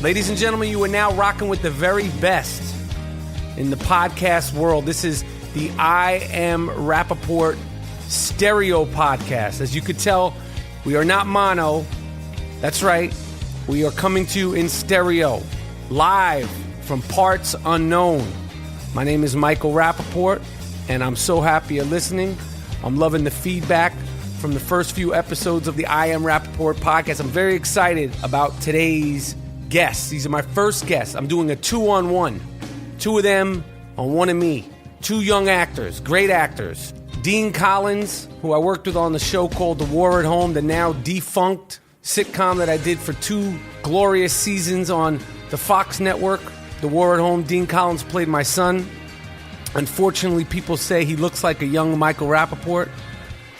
Ladies and gentlemen, you are now rocking with the very best in the podcast world. This is the I Am Rapaport stereo podcast. As you could tell, we are not mono. That's right. We are coming to you in stereo, live from parts unknown. My name is Michael Rapaport, and I'm so happy you're listening. I'm loving the feedback from the first few episodes of the I Am Rapaport podcast. I'm very excited about today's guests. These are my first guests. I'm doing a 2-on-1. Two of them on one of me. Two young actors, great actors. Dean Collins, who I worked with on the show called The War at Home, the now defunct sitcom that I did for 2 glorious seasons on the Fox network. The War at Home, Dean Collins played my son. Unfortunately, people say he looks like a young Michael Rapaport,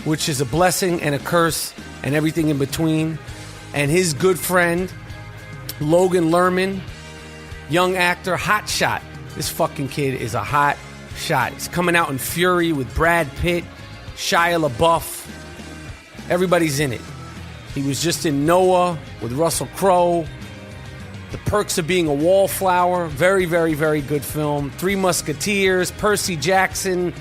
which is a blessing and a curse and everything in between. And his good friend, Logan Lerman, young actor, hot shot. This fucking kid is a hot shot. He's coming out in Fury with Brad Pitt, Shia LaBeouf. Everybody's in it. He was just in Noah with Russell Crowe. The Perks of Being a Wallflower. Very, very, very good film. 3 Musketeers, Percy Jackson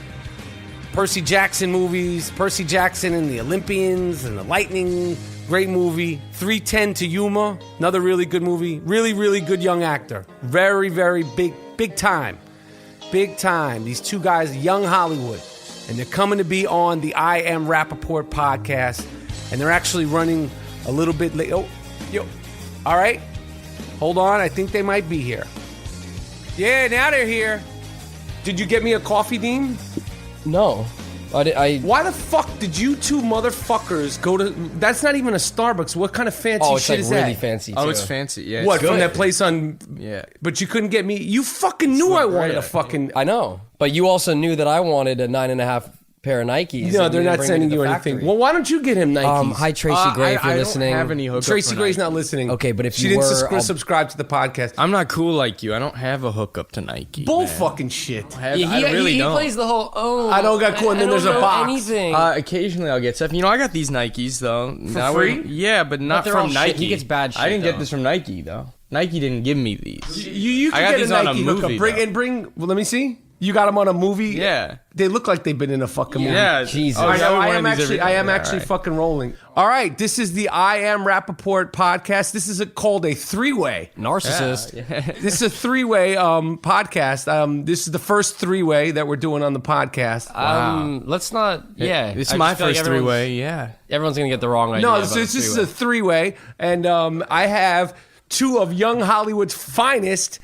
movies, Percy Jackson and the Olympians and the Lightning. Great movie. 3:10 to Yuma. Another really good movie. Really, really good young actor. Very, very big time. Big time. These 2 guys, young Hollywood. And they're coming to be on the I Am Rapaport podcast. And they're actually running a little bit late. Oh, yo. All right. Hold on. I think they might be here. Yeah, now they're here. Did you get me a coffee, Dean? No. Why the fuck did you 2 motherfuckers go to... That's not even a Starbucks. What kind of fancy shit is that? Oh, it's really fancy, too. Oh, it's fancy, yeah. What, from that place on... Yeah. But you couldn't get me... You fucking knew I wanted a fucking... I know. But you also knew that I wanted a 9.5 pair of Nikes. No, they're not sending you anything. Well, why don't you get him Nikes? Hi, Tracy Gray, if you're listening. I don't have any hookup Tracy for Gray's Nike. not listening. Okay, but if she you didn't were... subscribe to the podcast. I'm not cool like you. I don't have a hookup to Nike. Bull man. fucking shit. I really don't. He plays the whole, I don't got cool, and then there's a box. Anything. Occasionally I'll get stuff. You know, I got these Nikes, though. For free? Yeah, but not they're all from shit. Nike. He gets bad shit, I didn't though. get this from Nike, though. Nike didn't give me these. You I can got get these a on a Nike movie, hookup. Well, let me see. You got them on a movie? Yeah. They look like they've been in a fucking movie. Yeah. Jesus. Oh, I know, we're I wearing am these actually fucking rolling. All right, this is the I Am Rapaport podcast. This is called a 3-way. Narcissist. Yeah. This is a 3-way podcast. This is the first 3-way that we're doing on the podcast. Let's not... Yeah. It's I my just feel like first 3-way, yeah. Everyone's going to get the wrong idea. No, about this is a 3-way, and I have 2 of young Hollywood's finest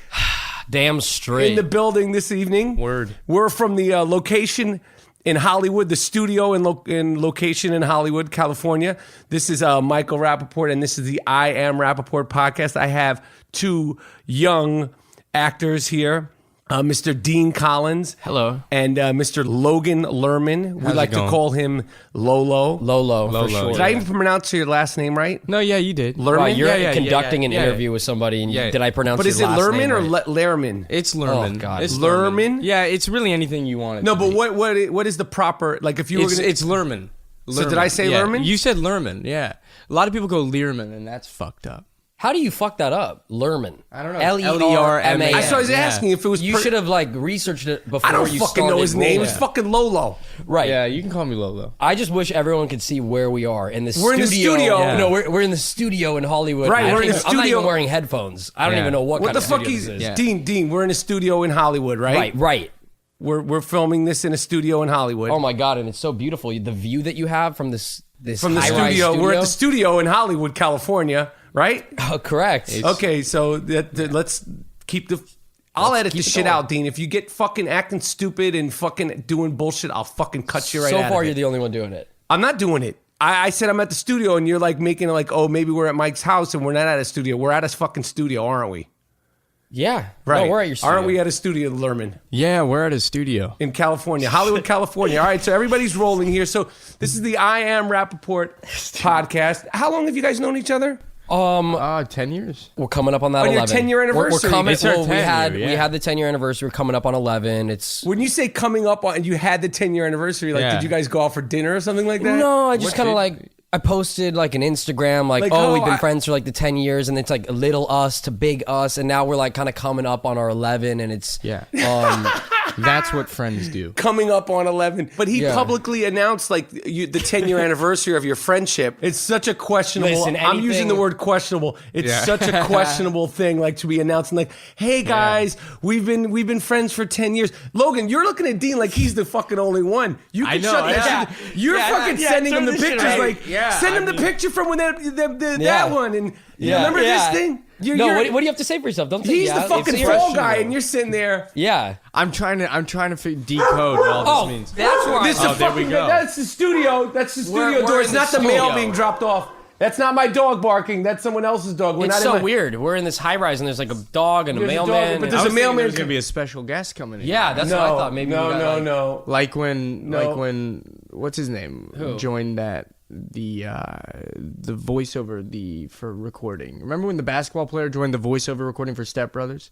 Damn straight. in the building this evening. Word. We're from the location in Hollywood, the studio in location in Hollywood, California. This is Michael Rapaport, and this is the I Am Rapaport podcast. I have 2 young actors here. Mr. Dean Collins. Hello. And Mr. Logan Lerman. We like to call him Lolo. Lolo, for Lolo, sure. Did I even pronounce your last name right? No, yeah, you did. Lerman? Right, you're Yeah, conducting an yeah. interview with somebody, and Yeah. did I pronounce But your is it last Lerman name or right? Lerman? It's Lerman. Oh, God. It's Lerman? Yeah, it's really anything you want it No, to but be. what is the proper, like if you were It's, going to... it's Lerman. So did I say Yeah. Lerman? You said Lerman, yeah. A lot of people go Learman, and that's fucked up. How do you fuck that up? Lerman. I don't know. Lerman. I was Yeah. asking if it was... You should have researched it before I don't you fucking know started his name. rolling. It's fucking Lolo. Right. Yeah, you can call me Lolo. I just wish everyone could see where we are in the studio. We're in the studio. Yeah. No, we're in the studio in Hollywood. Right, we're in the I'm not studio. even wearing headphones. I don't Yeah. even know what What kind the of fuck studio is... this is. Yeah. Dean, we're in a studio in Hollywood, right? Right. We're filming this in a studio in Hollywood. Oh my God, and it's so beautiful. The view that you have from this From the high-rise studio. We're at the studio in Hollywood, California, right? Oh, correct. Okay, so let's keep the... I'll edit keep the it shit going. out, Dean. If you get fucking acting stupid and fucking doing bullshit, I'll fucking cut you right So out far, of you're it. the only one doing it. I'm not doing it. I said I'm at the studio, and you're like making it like, oh, maybe we're at Mike's house, and we're not at a studio. We're at a fucking studio, aren't we? Yeah. Right. No, we're at your studio. Aren't we at a studio, Lerman? Yeah, we're at a studio. In California, Hollywood, California. All right, so everybody's rolling here. So this is the I Am Rapaport podcast. How long have you guys known each other? 10 years. We're coming up on that On your 11. 10-year anniversary. We're coming. It's our Well, 10-year, we yeah. had the 10-year anniversary. We're coming up on 11. It's When you say coming up on, and you had the 10-year anniversary, like, Yeah. did you guys go out for dinner or something like that? no, I just What kind of did- like I posted like an Instagram, like Like, we've been friends for like the 10 years, and it's like a little us to big us, and now we're like kind of coming up on our 11, and it's That's what friends do. Coming up on 11. But he Yeah. publicly announced like the 10-year anniversary of your friendship. It's such a questionable. Listen, I'm using anything- the word questionable. It's Yeah. such a questionable thing, like to be announcing, like, "Hey guys, we've been friends for 10 years." Logan, you're looking at Dean like he's the fucking only one. You can I know, shut that yeah. shit. You're Yeah, fucking yeah, sending turn him the this shit pictures, around. like Yeah, send him I the mean- picture from when that Yeah. one, and you Yeah. remember Yeah. this thing. No, what do you have to say for yourself? Don't take He's it the out. fucking It's fall serious. guy, and you're sitting there. Yeah. I'm trying to decode what all this means. That's where This is Oh, the there we fucking. go. That's the studio. That's the studio we're door. in It's the not the mail studio. being dropped off. That's not my dog barking. That's someone else's dog. We're It's not so in my, weird. We're in this high rise, and there's like a dog and a There's a dog, mailman. but and- there's a mailman. There's gonna be a special guest coming in. yeah, that's No, what I thought. Maybe no, we got, no, like- no. Like when No. what's his name Who? joined the voiceover for recording. Remember when the basketball player joined the voiceover recording for Step Brothers?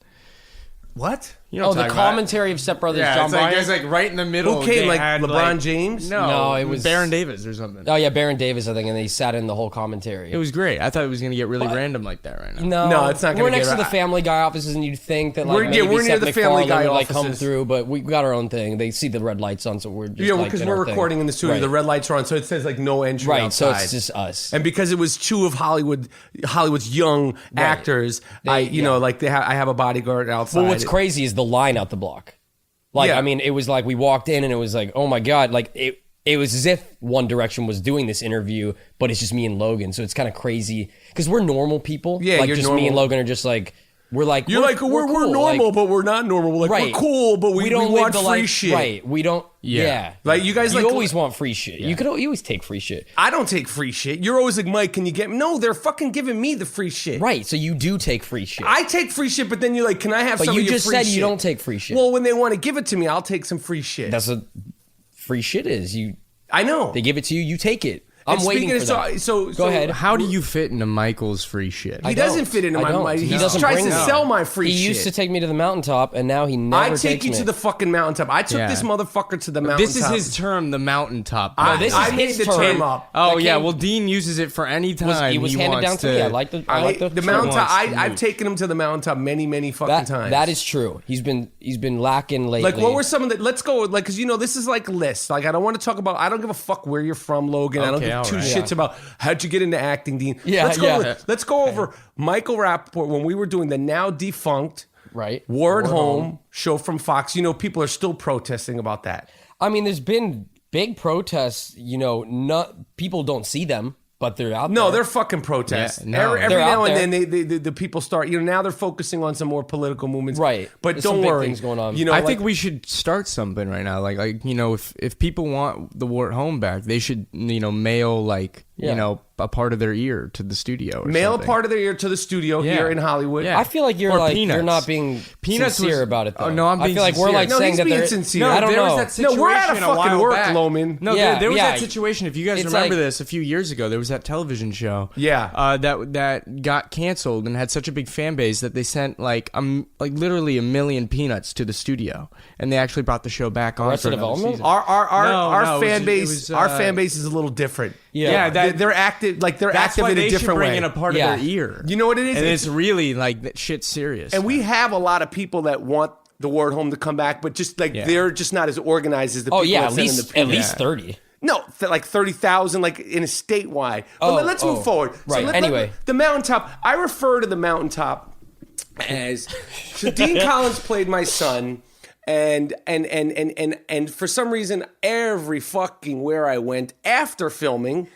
What? You know Oh, what the I'm talking about? commentary of Step Brothers, Yeah, John it's like, Bryan. it's like right in the middle. Who came? they Like had, LeBron James? No, it was- Baron Davis or something. Oh yeah, Baron Davis, I think, and they sat in the whole commentary. It was great. I thought it was gonna get really random like that right now. No, No, it's not gonna We're get next to right. the Family Guy offices, and you'd think that like We're- maybe yeah, we're near Seth the Family MacFarlane Guy would like come offices. through, but we got our own thing. They see the red lights on, so we're just Yeah, like, because in we're our thing. recording in the studio. Right. The red lights are on, so it says like no entry Right, outside. so it's just us. And because it was two of Hollywood's young actors, I have a bodyguard outside. Well, what's crazy is the line out the block. Like, Yeah. I mean, it was like we walked in and it was like, oh my God, like it was as if One Direction was doing this interview, but it's just me and Logan. So it's kind of crazy because we're normal people. Yeah, like you're just normal. me and Logan are just like, we're like, You're like we're cool. normal, Like, but we're not normal. We're like right. we're cool, but we don't want live the free life, shit. Right. We don't. Yeah. Like, you guys like- always want free shit. You always take free shit. I don't take free shit. You're always like, Mike, can you get me? No, they're fucking giving me the free shit. Right. So you do take free shit. I take free shit, but then you're like, can I have But some you of your just free said shit? you don't take free shit. Well, when they want to give it to me, I'll take some free shit. That's what free shit is. I know. They give it to you, you take it. I'm And waiting speaking for of- that. so Go ahead. How do you fit into Michael's free shit? He doesn't fit into I don't. my. He He doesn't tries bring to it. sell my free He shit. used to take me to the mountaintop, and now he never I takes take you me. to the fucking mountaintop. I took Yeah. this motherfucker to the mountaintop. This is his term, the mountaintop. I, this is I made his the term. term up. Oh That yeah, came- well Dean uses it for any time He was he handed wants down to me. I like the The term. mountaintop. wants to I've move. taken him to the mountaintop many fucking times. That is true. He's been lacking lately. like, what were some of the? Let's go. Like, because this is like lists. Like, I don't want to talk about. I don't give a fuck where you're from, Logan. I don't Okay, give all two right. shits about how'd you get into acting, Dean. Yeah, let's go. yeah. Let's go over Michael Rapaport when we were doing the now defunct right? Ward Home show from Fox. People are still protesting about that. I mean, there's been big protests. People don't see them, but they're out there. No, they're fucking protests. Yeah, no. Every They're now out and then the people start. Now they're focusing on some more political movements. Right. But There's don't some big worry. things going on. I think we should start something right now. Like if people want the Wart home back, they should mail a part of their ear to the studio. Or mail something. a part of their ear to the studio Yeah. here in Hollywood. Yeah. I feel like you're Or like Peanuts. you're not being Peanuts sincere was- about it. Though. Oh, no, I'm I being feel like we're sincere. like No, saying he's that being they're sincere. I don't there know. was that situation No, we're out of a while fucking work, back. Loman. No, Yeah, there was yeah. that situation. If you guys It's remember like- this, a few years ago, there was that television show. Yeah. That got canceled and had such a big fan base that they sent like literally 1 million peanuts to the studio, and they actually brought the show back on. Arrested for another Development? season. Our fan it base. was, Our fan base is a little different. Yeah. they're active. Like they're That's active why in they a should different bring way. in a part Yeah. of their ear. You know what it is? And it's really like that shit's serious. And we have a lot of people that want the Ward Home to come back, but just like they're just not as organized as the people. Oh yeah, that at send in least the at peanuts. least 30. No, like 30,000, like in a statewide. Oh, But let's move forward. right. Anyway. the mountaintop. I refer to the mountaintop as. So Dean Collins played my son, and for some reason, every fucking where I went after filming,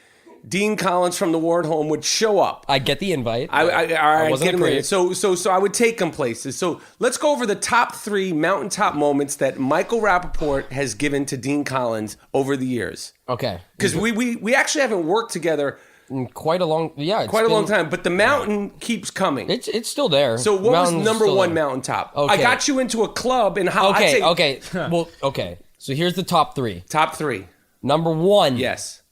Dean Collins from the Ward Home would show up. I get the invite. I wasn't get him in. afraid. So I would take him places. So let's go over the top 3 mountaintop moments that Michael Rapaport has given to Dean Collins over the years. Okay. Because we actually haven't worked together Quite a long long time, but the mountain keeps coming. It's still there. So what was Mountain's number still 1 there. mountaintop? Okay. I got you into a club in Hollywood. Okay. Well, okay. So here's the top 3. Top 3. Number 1. Yes.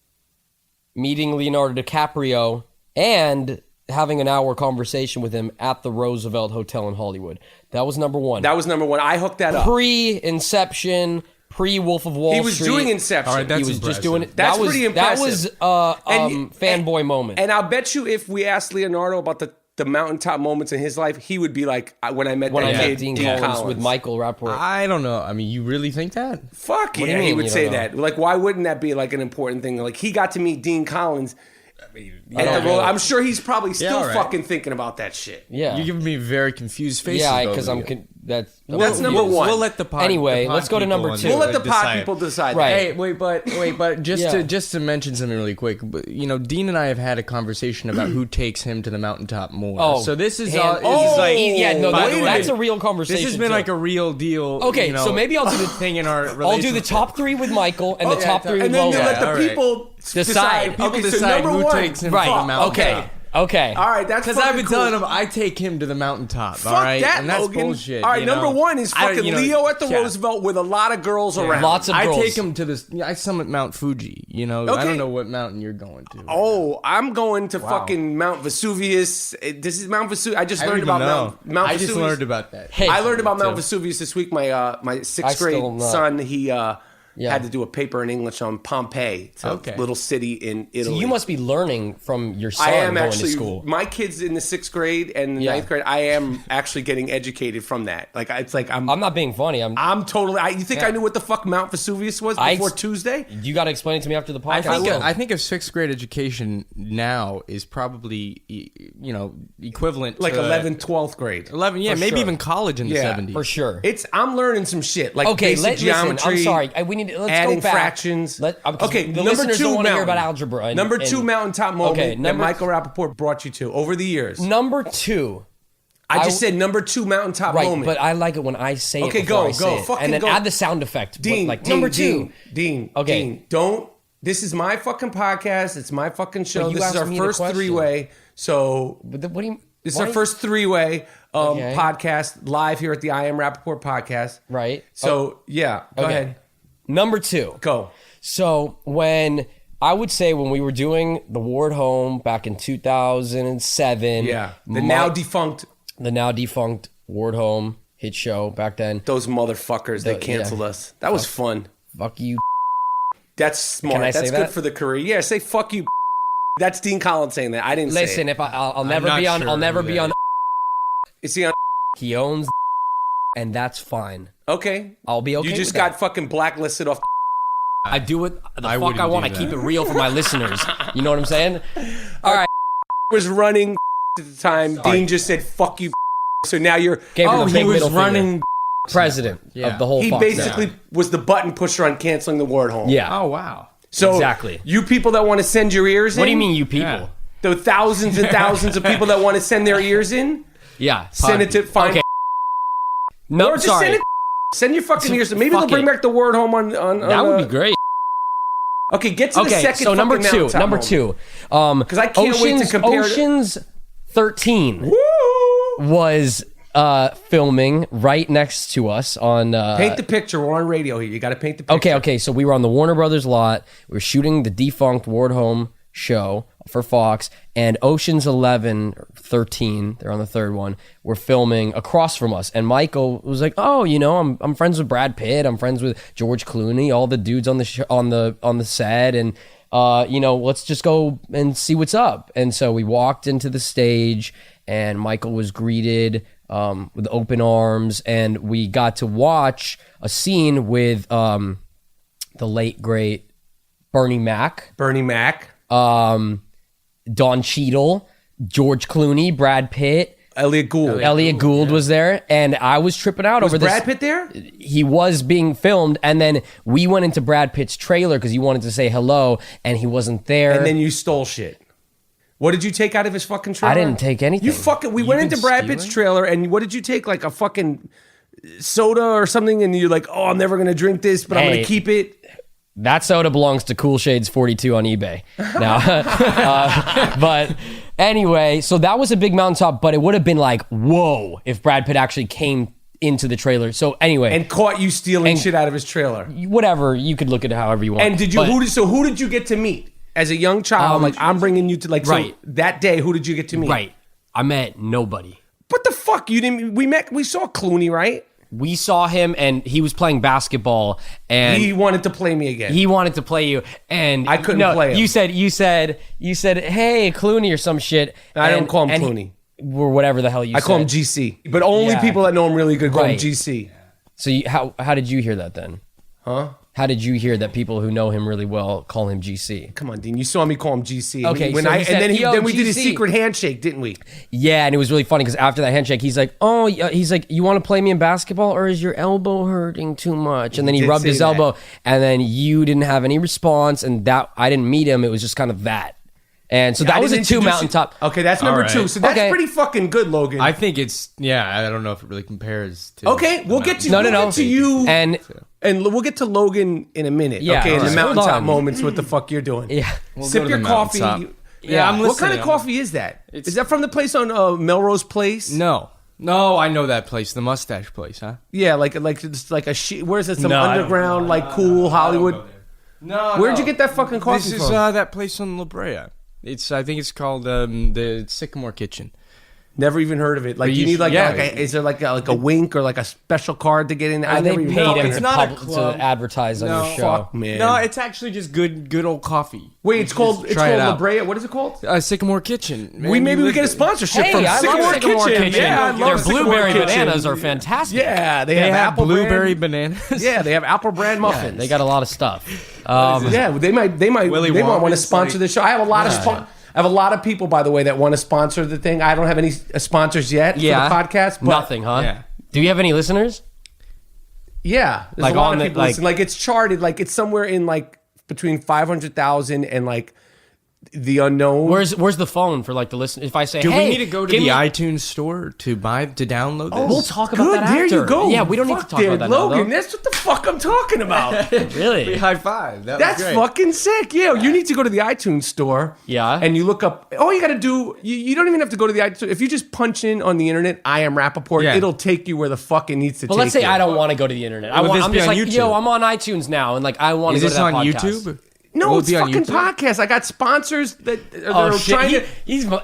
Meeting Leonardo DiCaprio and having an hour conversation with him at the Roosevelt Hotel in Hollywood. That was number 1. That was number 1. I hooked that up. Pre-Inception, pre-Wolf of Wall Street. He was doing Inception. All right, that's He was just impressive. doing it. That's pretty impressive. That was fanboy moment. And I'll bet you if we asked Leonardo about the mountaintop moments in his life, he would be like, when I met when that I kid, met Dean Collins with Michael Rapaport. I don't know. I mean, you really think that? Fuck do you yeah, he mean would you say don't know? that. Like, why wouldn't that be like an important thing? Like, he got to meet Dean Collins. I'm sure he's probably still all right. fucking thinking about that shit. Yeah. You're giving me very confused faces. Yeah, both because of I'm. you. That's number one. We'll let the pod. Anyway, the pod let's go to people number on two. We'll let the pod decide. people decide. Right. Hey, but just Yeah. just to mention something really quick, but, Dean and I have had a conversation about who takes him to the mountaintop more. Oh, so this is hand- this is like yeah, no, by the way, that's a real conversation. This has been too. like a real deal. Okay, so maybe I'll do the thing in our relationship. I'll do the top 3 with Michael and the top 3 with And then you Logan. let the all right. people Decide. People Okay, so decide number who one. takes him Right. to the mountaintop. Okay. Okay. All right, that's Because I've fucking been cool. telling him I take him to the mountaintop. Fuck all right, that, and that's Logan. bullshit. All right, number one is I don't- fucking Leo at the yeah. Roosevelt with a lot of girls around. Lots of I girls. take him to this. I summit Mount Fuji. I Okay. don't know what mountain you're going to. Oh, I'm going to fucking Mount Vesuvius. This is Mount Vesuvius. I just I don't learned even about know. Mount I Vesuvius. just learned about that. Hey, I learned about Mount too. Vesuvius this week. My I sixth still grade not. son, he Yeah. had to do a paper in English on Pompeii. It's a Okay. little city in Italy. So you must be learning from your son I am going actually. to school. My kids in the 6th grade and the Yeah. 9th grade. I am actually getting educated from that. Like it's like I'm I'm not being funny. I'm totally. You think I knew what the fuck Mount Vesuvius was before Tuesday? You got to explain it to me after the I podcast. think I think a 6th grade education now is probably equivalent Like to 11th, 12th grade. 11, yeah, For maybe sure. even college in the Yeah, 70s. for sure. I'm learning some shit like Okay, basic geometry. listen, I'm sorry. We need to, let's adding go back. fractions. Okay, the number listeners 2 don't want to hear mountain. about algebra. And, Number and- 2 mountaintop moment Okay, that Michael Rapaport brought you to over the years. Number 2. I just said number 2 mountaintop Right, moment. but I like it when I say Okay, it before go, I say go. it. Fucking and then go. add the sound effect. Dean, like Dean, number 2. Dean, Okay. Dean, don't. This is my fucking podcast. It's my fucking show. But you This is asked our me the first question. 3-way. So What do you? this is why- our first 3-way Okay. podcast live here at the I Am Rapaport podcast. Right. So yeah, go Okay. ahead. Number 2. Go. So when I would say when we were doing the Ward Home back in 2007, Yeah. The now defunct. the now defunct Ward Home hit show back then. Those motherfuckers that canceled us. That was fun. Fuck you. That's smart. Can I That's say good that? for the career. Yeah, say fuck you. That's Dean Collins saying that. I didn't say Listen, it. if I'll never not be on, sure I'll never who be that on. Is he on? He owns, and that's fine. Okay. I'll be okay. You just with got that. fucking blacklisted off. I do it the I fuck wouldn't I want. I do keep that. it real for my listeners. You know what I'm saying? All right. Was running at the time. Dean just said fuck you. So now you're. Gave him Oh, the he big was middle finger. running. President Yeah. of the whole. He Fox basically Network. was the button pusher on canceling the Ward Home. Yeah. Oh wow. So Exactly. you people that want to send your ears in. What do you mean, you people? Yeah. The thousands and thousands of people that want to send their ears in. Yeah. Send it to find. Okay. No, Or just sorry. send it. Send your fucking ears. Maybe Fuck they'll bring it. back the Word Home on. That would be great. Okay, get to the Okay, second. so number fucking two. mountaintop Number moment. 2. 'Cause I can't wait to compare it- Ocean's 13 Woo! was filming right next to us on. Paint the picture. We're on radio here. You got to paint the picture. Okay. So we were on the Warner Brothers lot. We were shooting the defunct Ward Home show for Fox, and Ocean's 11, or 13, they're on the third one, were filming across from us. And Michael was like, "Oh, I'm friends with Brad Pitt. I'm friends with George Clooney, all the dudes on the on the set, and let's just go and see what's up." And so we walked into the stage, and Michael was greeted with open arms, and we got to watch a scene with the late great Bernie Mac, Don Cheadle, George Clooney, Brad Pitt, Elliot Gould. was there, and I was tripping out Was over this. Brad Pitt there? He was being filmed, and then we went into Brad Pitt's trailer because he wanted to say hello, and he wasn't there. And then you stole shit. What did you take out of his fucking trailer? I didn't take anything. We went into Brad Pitt's trailer, and what did you take? Like a fucking soda or something, and you're like, "Oh, I'm never gonna drink this, but I'm Hey. gonna keep it." That soda belongs to Cool Shades 42 on eBay now. But anyway, so that was a big mountaintop, but it would have been like, whoa, if Brad Pitt actually came into the trailer. So anyway, And caught you stealing shit out of his trailer. whatever, you could look at it however you want. And did you? But- Who did you get to meet as a young child? Like I'm bringing you to like Right. so that day. Who did you get to meet? Right. I met nobody. What the fuck? You didn't. We saw Clooney, right? we saw him and he was playing basketball and He wanted to play me again. he wanted to play you and I couldn't play him. You said, hey, Clooney or some shit. I don't call him Clooney. Or whatever the hell you said. I call him GC. But only Yeah. people that know him really good call him Right. GC. So how did you hear that then? Huh? How did you hear that people who know him really well call him GC? Come on, Dean. You saw me call him GC. Okay, When so he and said, then, "Yo, then we did a GC." secret handshake, didn't we? Yeah, and it was really funny because after that handshake, he's like, "Oh, he's like, you want to play me in basketball, or is your elbow hurting too much?" And then he did rubbed say his that. elbow, and then you didn't have any response, and that I didn't meet him. It was just kind of that, and so that I was a didn't 2 introduce mountaintop. you. Okay, that's number All right. 2. So that's Okay. pretty fucking good, Logan. I think it's I don't know if it really compares to. Okay, we'll get to No. we'll get to you And we'll get to Logan in a minute. Yeah, okay, in all the right. mountaintop Hold on. moments, what the fuck you're doing? yeah, We'll Sip go to your the coffee. mountaintop. Yeah, I'm What kind listening. of coffee is that? Is that from the place on Melrose Place? No, I know that place, the mustache place, huh? Yeah, like it's like a where's it? Some No, I don't- underground, like cool Hollywood. No. Where'd you get that fucking coffee This is from? that place on La Brea. I think it's called the Sycamore Kitchen. Never even heard of it. Like But you you need should- like, yeah. is there like a wink or like a special card to get in? I they never even paid fucking him heard It's of it. not a club. to advertise on No, your show. Fuck, man. No, it's actually just good old coffee. Wait, it's called try it La out. Brea. What is it called? Sycamore Kitchen. Man, Maybe you we get a live- sponsorship Hey, from I Sycamore, love Sycamore Kitchen. Yeah, I love Their Sycamore blueberry Kitchen. bananas are fantastic. Yeah, they They have have apple blueberry brand. bananas. Yeah, they have apple brand muffins. They got a lot of stuff. Yeah, they might Willy want to Wonka's sponsor like- the show. I have a lot of I have a lot of people, by the way, that want to sponsor the thing. I don't have any sponsors yet Yeah, for the podcast. But nothing, huh? Yeah. Do you have any listeners? Yeah, there's Like a lot on of the- people like- listen. Like it's charted. Like it's somewhere in like between 500,000 and like the unknown. Where's the phone for like the listen? If I say, Do hey, we need to go to give the me- iTunes store to download this? We'll talk about Good, that there after. you go. Yeah, we don't need to Fuck talk about that now, Logan, though. that's what the fuck I'm talking about. Really? High five. That's fucking sick. Yeah, you need to go to the iTunes store. Yeah. And you look up, all you got to do, you don't even have to go to the iTunes. If you just punch in on the internet, I am Rapaport, Yeah. it'll take you where the fuck it needs to But take let's say you. I don't want to go to the internet. Will this I'm be just on like, YouTube? yo, I'm on iTunes now, and like I want to Is go to this that on podcast. YouTube? No, Will it it's be on fucking YouTube? podcast. I got sponsors that Oh are shit! trying to. He's man.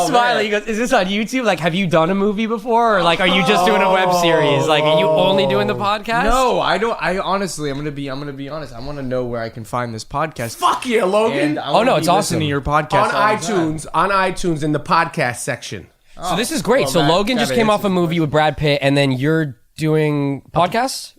smiling. He goes, "Is this on YouTube? Like, have you done a movie before, or like, are you just doing a web series? Like, are you only doing the podcast?" No, I don't. I honestly, I'm gonna be honest. I want to know where I can find this podcast. Fuck yeah, Logan. And I Oh, wanna no, be it's listening awesome. to your podcast on all the time. iTunes in the podcast section. So this is great. Well, so that Logan just kinda came off a answers the movie with Brad Pitt, and then you're doing podcasts.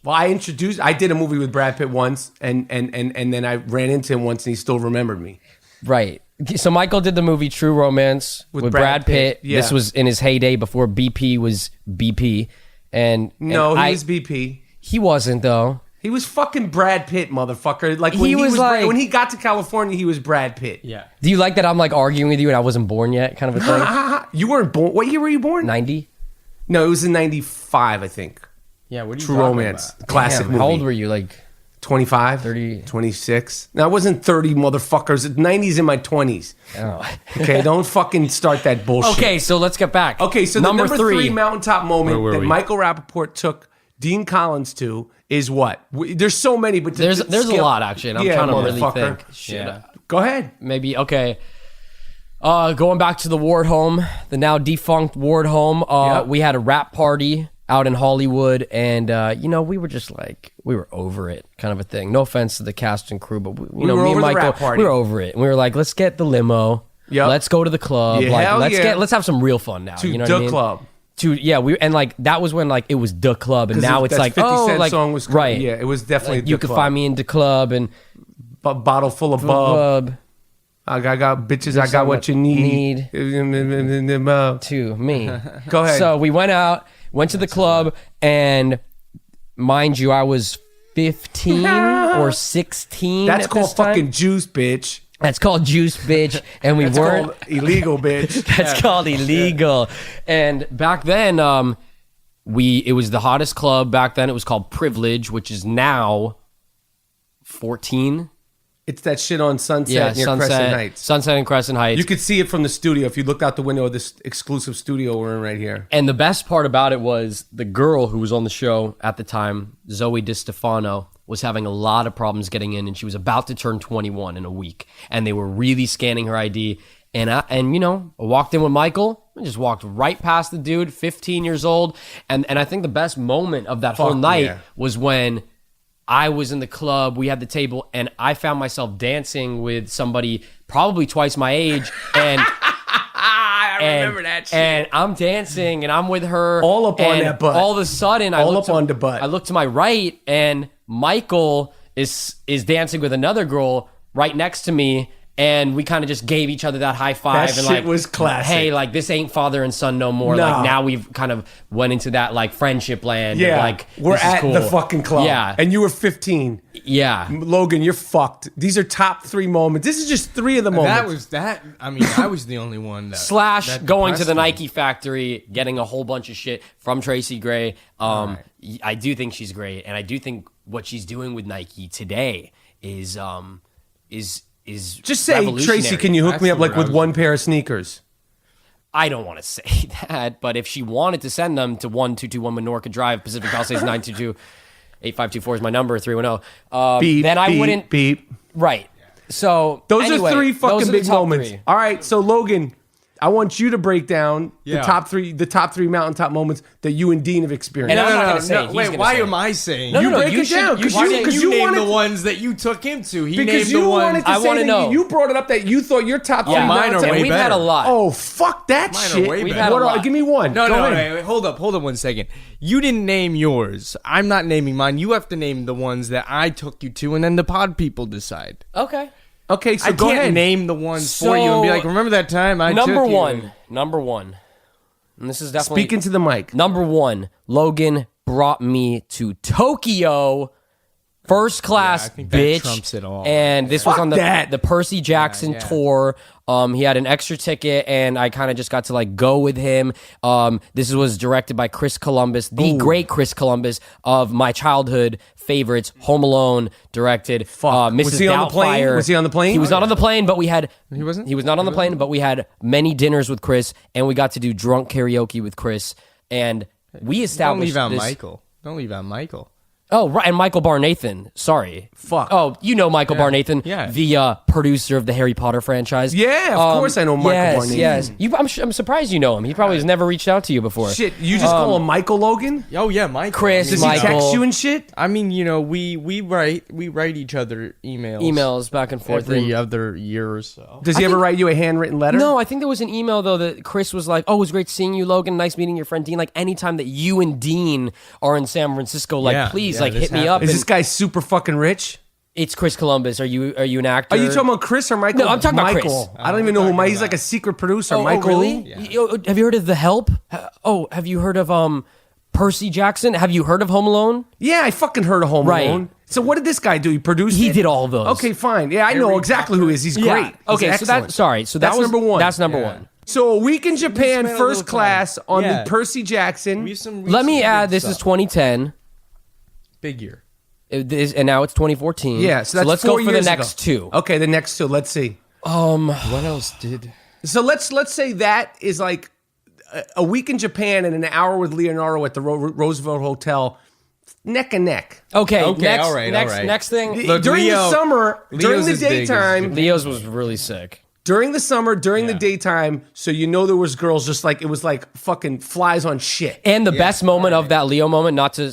Well, I did a movie with Brad Pitt once, and then I ran into him once, and he still remembered me. Right. So Michael did the movie True Romance with Brad Pitt. Yeah. This was in his heyday before BP was BP, and No, and he was BP. He wasn't though. He was fucking Brad Pitt, motherfucker. Like when He was like- when he got to California, he was Brad Pitt. Yeah. Do you like that I'm like arguing with you and I wasn't born yet, kind of a thing? You weren't born. What year were you born? 90. No, it was in '95, I think. Yeah. What are you True talking Romance, about? classic Damn, movie. how old were you? Like 25, 30. 26. No, I wasn't 30, motherfuckers. 90s in my 20s. Oh. Okay, don't fucking start that bullshit. Okay, so let's get back. Okay, so number the number three mountaintop moment Where were that we? Michael Rapaport took Dean Collins to is what? There's so many, but There's a lot actually, and I'm trying to really motherfucker. think. Shit. Yeah. Go ahead. Maybe okay. Going back to the Ward home, the now defunct Ward home. Yep. We had a rap party out in Hollywood, and we were just like we were over it, kind of a thing. No offense to the cast and crew, but We were me over and the Michael, rap party. we were over it. And we were like, let's get the limo. Yep. Let's go to the club. Yeah, like, hell yeah. let's have some real fun now. To you know the what I mean? club. And like that was when like it was the club, and 'Cause now it's that like 50 Cent like song was right. Yeah, it was definitely Like, the you could club. find me in the club and Bottle full of bub. club I got bitches. I got what you need. Go to me. ahead. So we went out, went to the club, and mind you, I was 15 or 16. That's at called this time. fucking juice, bitch. That's called juice, bitch, and we That's weren't. called illegal, bitch. That's called illegal. And back then, it was the hottest club. Back then, it was called Privilege, which is now 14. It's that shit on Sunset Yeah, near Crescent Heights. Sunset and Crescent Heights. You could see it from the studio if you looked out the window of this exclusive studio we're in right here. And the best part about it was the girl who was on the show at the time, Zoe DiStefano, was having a lot of problems getting in, and she was about to turn 21 in a week. And they were really scanning her ID. And I walked in with Michael. I just walked right past the dude, 15 years old. And I think the best moment of that whole night was when I was in the club, we had the table, and I found myself dancing with somebody probably twice my age. And I remember that shit. And I'm dancing, and I'm with her. All up on that butt. All of a sudden, on the butt. I look to my right, and Michael is dancing with another girl right next to me. And we kind of just gave each other that high five. That and shit was classic. Hey, like, this ain't father and son no more. No. Like, now we've kind of went into that, like, friendship land. Yeah, Like, we're this is at cool. the fucking club. Yeah. And you were 15. Yeah. Logan, you're fucked. These are top 3 moments. This is just 3 of the moments. I was the only one that... Slash going to the depressed me. Nike factory, getting a whole bunch of shit from Tracy Gray. I do think she's great. And I do think what she's doing with Nike today is Just say, Tracy, can you hook me up like with one pair of sneakers? I don't want to say that, but if she wanted to send them to 1221 Menorca Drive, Pacific Palisades 922-8524 is my number, 310. Beep, then I beep, wouldn't. Beep. Right. So Those anyway, are 3 fucking those are big the top moments. 3. All right, so Logan, I want you to break down the Yeah. top 3 mountaintop moments that you and Dean have experienced. And I'm not gonna say it. He's Wait, gonna why say am it. I saying? No, you no, break you it should- down you because should- you, because you you named wanted the ones that you took him to. He because named you the wanted ones. to I say wanna that know. you brought it up that you thought your top 3 Yeah, mine are mountaintop- way we've had a better. lot. Oh, fuck that Mine are shit. way We've better. had a What are- lot. give me one. No, Go no, ahead. wait, hold up 1 second. You didn't name yours. I'm not naming mine. You have to name the ones that I took you to, and then the pod people decide. Okay. Okay, so I go can't ahead. name the ones for you and be like, remember that time I took Number you? one. And this is definitely Speak into the mic. number 1. Logan brought me to Tokyo. First class, I think that bitch. trumps it all. And this was Fuck on that. the Percy Jackson tour. He had an extra ticket, and I kind of just got to like go with him. This was directed by Chris Columbus, the great Chris Columbus of my childhood favorites. Home Alone directed. Mrs. Was he on the plane? Doubtfire. Was he on the plane? He was not on the plane, but we had. He wasn't? He was not on the plane, but we had many dinners with Chris, and we got to do drunk karaoke with Chris, and we Don't established leave out this. Michael. Don't leave out Michael. Oh, right, and Michael Barnathan. Sorry. Fuck. Oh, you know Michael Barnathan, Yeah. the producer of the Harry Potter franchise. Yeah, of course I know Michael yes, Barnathan. Yes, I'm surprised you know him. He probably has never reached out to you before. Shit, you just call him Michael Logan? Oh yeah, Michael. Chris, Does he Michael. text you and shit? I mean, you know, we write each other Emails back and forth. every and- other year or so. Does he ever write you a handwritten letter? No, I think there was an email though that Chris was like, "Oh, it was great seeing you, Logan. Nice meeting your friend Dean. Like anytime that you and Dean are in San Francisco, like Yeah, please, yeah, like this hit me up." happened. Is And this guy super fucking rich? it's Chris Columbus. Are you an actor? Are you talking about Chris or Michael? No, I'm talking about Michael. Chris. I don't even know who He's like a secret producer. Oh, Michael. really? Have you heard of The Help? Oh, have you heard of Percy Jackson? Have you heard of Home Alone? Yeah, I fucking heard of Home Right. Alone. So what did this guy do? He produced He it? did all of those. Okay, fine. Yeah, I know exactly who he is. He's great. He's Okay, so excellent. that's number 1. That's number 1. So a week in Japan, spent a first little class time. on Yeah. the Percy Jackson. Let me add, this is 2010, big year. and now it's 2014. Yeah, so that's let's 4 go for the years next ago. 2. Okay, the next 2. Let's see. What else did? So let's say that is like a week in Japan and an hour with Leonardo at the Roosevelt Hotel, neck and neck. Okay, next, all right, next, all right. next thing. Look, during Leo- the summer, during Leo's the as big as daytime, Leo's was really sick. during the summer, during the daytime, so you know there was girls just like it was like fucking flies on shit. And the best moment of that Leo moment, not to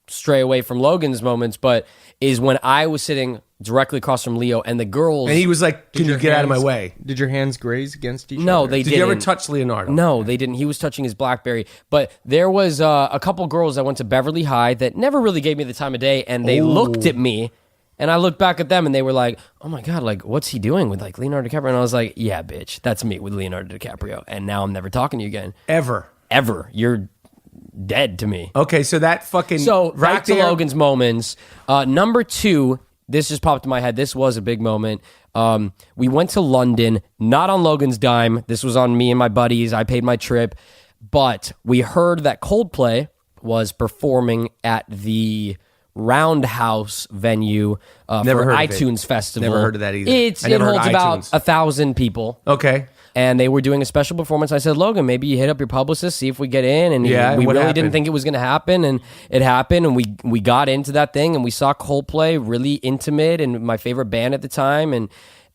stray away from Logan's moments, but is when I was sitting directly across from Leo and the girls. And he was like, "Can you your get out of my hands- way?" Did your hands graze against each No, other? they Did didn't. you ever touch Leonardo? No, they didn't. He was touching his BlackBerry. But there was a couple girls that went to Beverly High that never really gave me the time of day, and they looked at me, and I looked back at them, and they were like, "Oh my god, like what's he doing with like Leonardo DiCaprio?" And I was like, "Yeah, bitch, that's me with Leonardo DiCaprio." And now I'm never talking to you again, Ever. ever. Dead to me. Okay, so that fucking So right back to there. Logan's moments. Number 2, this just popped in my head. This was a big moment. We went to London, not on Logan's dime. This was on me and my buddies. I paid my trip. But we heard that Coldplay was performing at the Roundhouse venue Never for heard of it. iTunes Festival. Never heard of that either. It I never heard holds of about iTunes. 1,000 people. Okay. And they were doing a special performance. I said, Logan, maybe you hit up your publicist, see if we get in. And Yeah, we what really happened? didn't think it was going to happen. And it happened. And we got into that thing. And we saw Coldplay, really intimate and my favorite band at the time.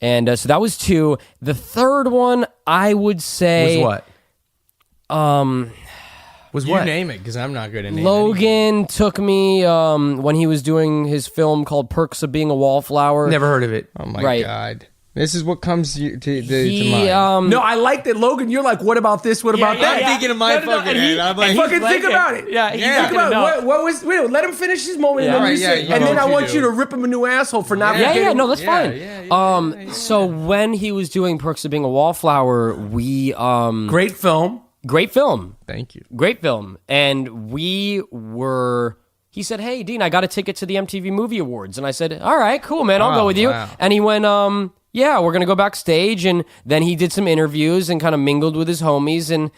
And so that was 2. The third one, I would say... Was what? Was You what? name it, because I'm not good at naming Logan took me when he was doing his film called Perks of Being a Wallflower. Never heard of it. Oh my Right. God. This is what comes to He, mind. No, I like that, Logan. You're like, what about this? What about that? I'm thinking of my fucking head. I'm like, Fucking think about it. Yeah, he's Think not gonna about it. know. What was? Wait, let him finish his moment, and then Right, you say, yeah, and then what I you want do. you to rip him a new asshole for not. Yeah, no, that's fine. yeah. So when he was doing Perks of Being a Wallflower, we Great film. great film. Thank you. Great film. And he said, "Hey, Dean, I got a ticket to the MTV Movie Awards." And I said, "All right, cool, man. I'll Oh, go with you." wow. And he went, "Yeah, we're going to go backstage." And then he did some interviews and kind of mingled with his homies. And